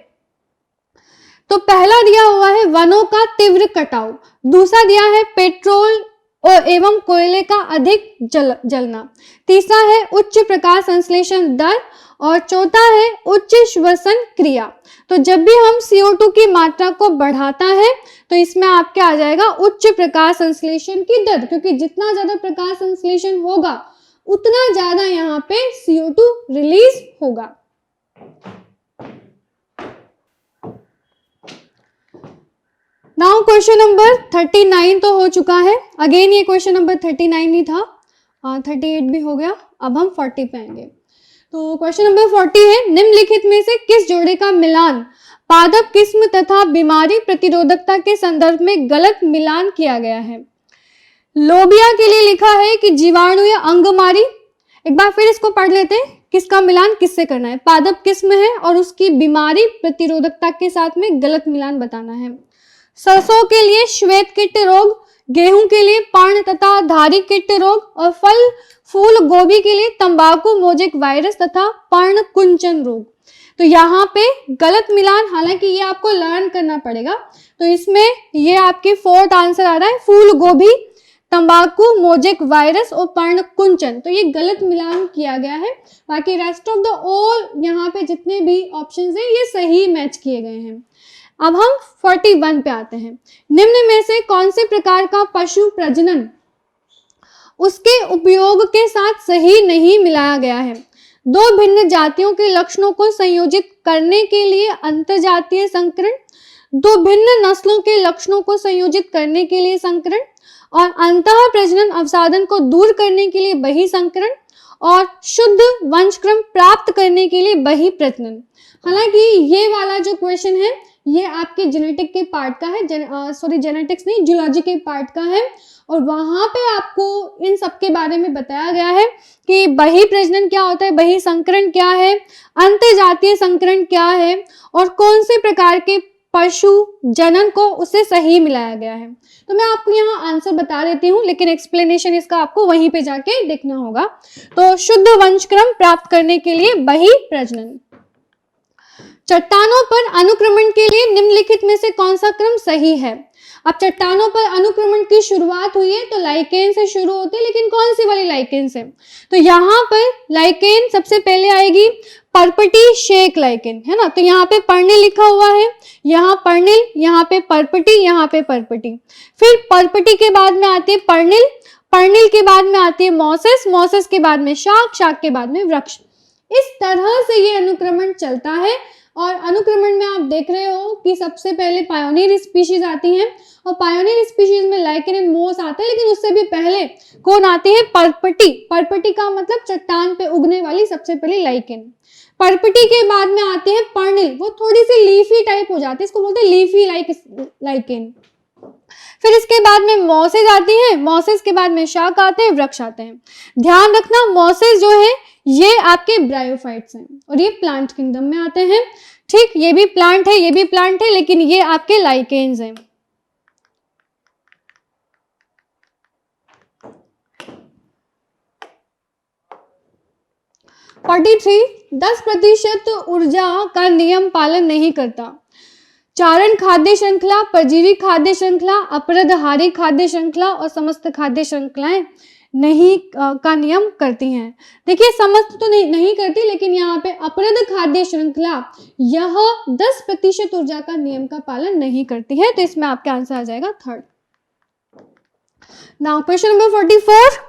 [SPEAKER 1] तो पहला दिया हुआ है वनों का तीव्र कटाव, दूसरा दिया है पेट्रोल और एवं कोयले का अधिक जलना, तीसरा है उच्च प्रकाश संश्लेषण दर और चौथा है उच्च श्वसन क्रिया। तो जब भी हम CO2 की मात्रा को बढ़ाता है तो इसमें आपके आ जाएगा उच्च प्रकाश संश्लेषण की दर, क्योंकि जितना ज्यादा प्रकाश संश्लेषण होगा उतना ज्यादा यहाँ पे CO2 रिलीज होगा। नाउ क्वेश्चन नंबर 39 तो हो चुका है, अगेन ये क्वेश्चन नंबर 39 ही था, 38 भी हो गया। अब हम 40 पे आएंगे। तो क्वेश्चन नंबर 40 है, निम्नलिखित में से किस जोड़े का मिलान पादप किस्म तथा बीमारी प्रतिरोधकता के संदर्भ में गलत मिलान किया गया है? लोबिया के लिए लिखा है कि जीवाणु या अंगमारी। एक बार फिर इसको पढ़ लेते हैं, किसका मिलान किससे करना है? पादप किस्म है और उसकी बीमारी प्रतिरोधकता के साथ में गलत मिलान बताना है। सरसों के लिए श्वेत कीट रोग, गेहूं के लिए पर्ण तथा धारी कीट रोग और फल फूल गोभी के लिए तंबाकू मोजेक वायरस तथा पर्ण कुंचन रोग। तो यहाँ पे गलत मिलान, हालांकि ये आपको लर्न करना पड़ेगा। तो इसमें ये आपके फोर्थ आंसर आ रहा है, फूल गोभी, तंबाकू मोजेक वायरस और पर्ण कुंचन। तो ये गलत मिलान किया गया है, बाकी रेस्ट ऑफ द ऑल यहाँ पे जितने भी ऑप्शंस हैं ये सही मैच किए गए हैं। अब हम 41 पे आते हैं। निम्न में से कौन से प्रकार का पशु प्रजनन उसके उपयोग के साथ सही नहीं मिलाया गया है? दो भिन्न जातियों के लक्षणों को संयोजित करने के लिए अंतरजातीय संकरण, दो भिन्न नस्लों के लक्षणों को संयोजित करने के लिए संकरण और अंतः प्रजनन अवसादन को दूर करने के लिए बहिसंकरण और शुद्ध वंशक्रम प्राप्त करने के लिए बहिप्रजनन। हालांकि ये वाला जो क्वेश्चन है ये आपके जेनेटिक के पार्ट का है, जेनेटिक्स नहीं, जूलॉजी के पार्ट का है, और वहां पे आपको इन सब के बारे में बताया गया है कि बहिप्रजनन क्या होता है, बहिसंकरण क्या है, अंतरजातीय संकरण क्या है और कौन से प्रकार के पशु जनन को उससे सही मिलाया गया है। तो मैं आपको यहाँ आंसर बता देती हूँ, लेकिन एक्सप्लेनेशन इसका आपको वहीं पे जाके देखना होगा। तो शुद्ध वंशक्रम प्राप्त करने के लिए बहिप्रजनन। चट्टानों पर अनुक्रमण के लिए निम्नलिखित में से कौन सा क्रम सही है? अब चट्टानों पर अनुक्रमण की शुरुआत हुई है तो लाइकेन से शुरू होती है, लेकिन कौन सी वाली लाइकेन से? तो यहाँ पर लाइकेन सबसे पहले आएगी पर्पटी शेक लाइकेन, है ना। तो यहाँ पे पर्निल लिखा हुआ है, यहाँ पर्निल, यहाँ पे पर्पटी, यहाँ पे पर्पटी। फिर पर्पटी के बाद में आती है पर्निल, पर्निल के बाद में आती है मॉसेस, मॉसेस के बाद में शाक, शाक के बाद में वृक्ष। इस तरह से ये अनुक्रमण चलता है। और अनुक्रमण में आप देख रहे हो कि सबसे पहले पायोनियर स्पीशीज आती हैं, और पायोनियर स्पीशीज में लाइकेन एंड मोस आता है, लेकिन उससे भी पहले कौन आती है? पर्पटी। पर्पटी का मतलब चट्टान पे उगने वाली सबसे पहले लाइकेन। पर्पटी के बाद में आती है पर्निल, वो थोड़ी सी लीफी टाइप हो जाती है, इसको बोलते हैं लीफी लाइकेन। फिर इसके बाद में मॉसेज आती है, मॉसेज के बाद में शाक आते हैं, वृक्ष आते हैं। ध्यान रखना मॉसेज जो है ये आपके ब्रायोफाइट्स हैं और ये प्लांट किंगडम में आते हैं, ठीक। ये भी प्लांट है, ये भी प्लांट है, लेकिन ये आपके लाइकेन्स हैं। (43) 10% ऊर्जा का नियम पालन नहीं करता। चारण खाद्य श्रृंखला, परजीवी खाद्य श्रृंखला, अपरदहारी खाद्य श्रृंखला और समस्त खाद्य श्रृंखलाएं नहीं का नियम करती हैं। देखिए समस्त तो नहीं करती, लेकिन यहाँ पे अप्रद खाद्य श्रृंखला यह 10% ऊर्जा का नियम का पालन नहीं करती है। तो इसमें आपका आंसर आ जाएगा थर्ड। नाउ क्वेश्चन नंबर 44,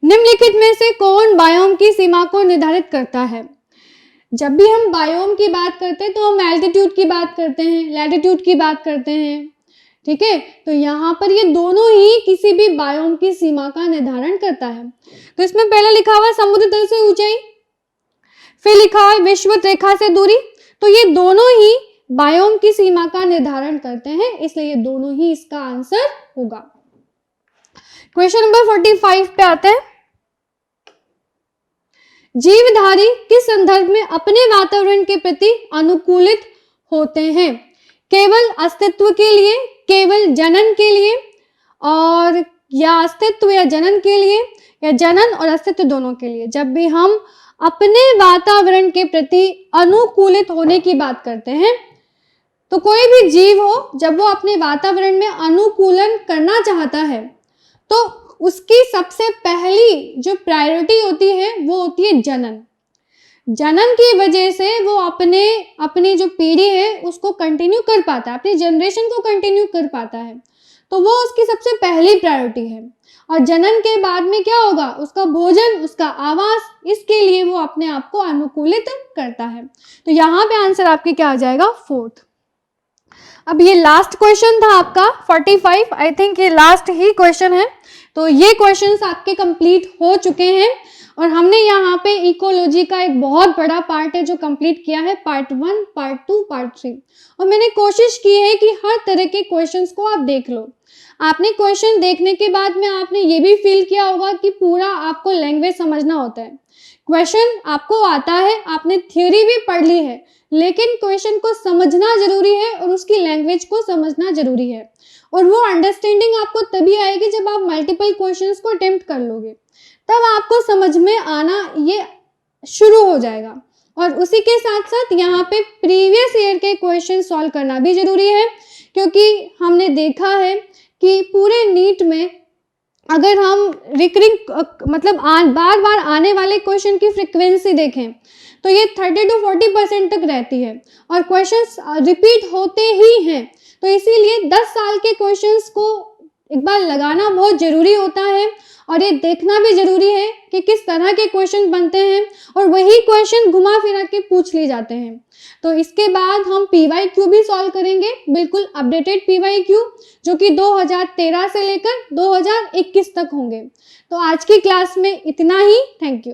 [SPEAKER 1] निम्नलिखित में से कौन बायोम की सीमा को निर्धारित करता है? जब भी हम बायोम की बात करते हैं तो हम एल्टीट्यूड की बात करते हैं, लैटिट्यूड की बात करते हैं, ठीक है। तो यहाँ पर ये दोनों ही किसी भी बायोम की सीमा का निर्धारण करता है। तो इसमें पहले लिखा हुआ समुद्र तल से ऊंचाई, फिर लिखा हुआ विषुवत रेखा से दूरी। तो ये दोनों ही बायोम की सीमा का निर्धारण करते हैं, इसलिए ये दोनों ही इसका आंसर होगा। क्वेश्चन नंबर 45 पे आते हैं। जीवधारी किस संदर्भ में अपने वातावरण के प्रति अनुकूलित होते हैं? केवल अस्तित्व के लिए, केवल जनन के लिए, और या अस्तित्व या जनन के लिए, या जनन और अस्तित्व दोनों के लिए। जब भी हम अपने वातावरण के प्रति अनुकूलित होने की बात करते हैं, तो कोई भी जीव हो जब वो अपने वातावरण में अनुकूलन करना चाहता है तो उसकी सबसे पहली जो प्रायोरिटी होती है वो होती है जनन। जनन की वजह से वो अपनी जो पीढ़ी है उसको कंटिन्यू कर पाता है, अपनी जनरेशन को कंटिन्यू कर पाता है, तो वो उसकी सबसे पहली प्रायोरिटी है। और जनन के बाद में क्या होगा? उसका भोजन, उसका आवास, इसके लिए वो अपने आप को अनुकूलित करता है। तो यहाँ पे आंसर आपके क्या आ जाएगा? फोर्थ। अब ये लास्ट क्वेश्चन था आपका 45, आई थिंक ये लास्ट ही क्वेश्चन है। तो ये क्वेश्चंस आपके कंप्लीट हो चुके हैं और हमने यहाँ पे इकोलॉजी का एक बहुत बड़ा पार्ट है जो कंप्लीट किया है, पार्ट 1, पार्ट 2, पार्ट 3। और मैंने कोशिश की है कि हर तरह के क्वेश्चंस को आप देख लो। आपने क्वेश्चन देखने के बाद में आपने ये भी फील किया होगा कि पूरा आपको लैंग्वेज समझना होता है। क्वेश्चन आपको आता है, आपने थ्योरी भी पढ़ ली है, लेकिन क्वेश्चन को समझना जरूरी है और उसकी लैंग्वेज को समझना जरूरी है। और वो अंडरस्टैंडिंग आपको तभी आएगी जब आप मल्टीपल क्वेश्चंस को अटेम्प्ट कर लोगे, तब आपको समझ में आना ये शुरू हो जाएगा। और उसी के साथ साथ यहाँ पे प्रीवियस ईयर के क्वेश्चन सॉल्व करना भी जरूरी है, क्योंकि हमने देखा है कि पूरे नीट में अगर हम रिकरिंग मतलब बार बार आने वाले क्वेश्चन की फ्रीक्वेंसी देखें तो ये 30 to 40% तक रहती है और क्वेश्चंस रिपीट होते ही हैं। तो इसीलिए 10 साल के क्वेश्चंस को एक बार लगाना बहुत जरूरी होता है और ये देखना भी जरूरी है कि किस तरह के क्वेश्चन बनते हैं और वही क्वेश्चन घुमा फिरा के पूछ लिए जाते हैं। तो इसके बाद हम PYQ भी सॉल्व करेंगे, बिल्कुल अपडेटेड PYQ, जो कि 2013 से लेकर 2021 तक होंगे। तो आज की क्लास में इतना ही। Thank you.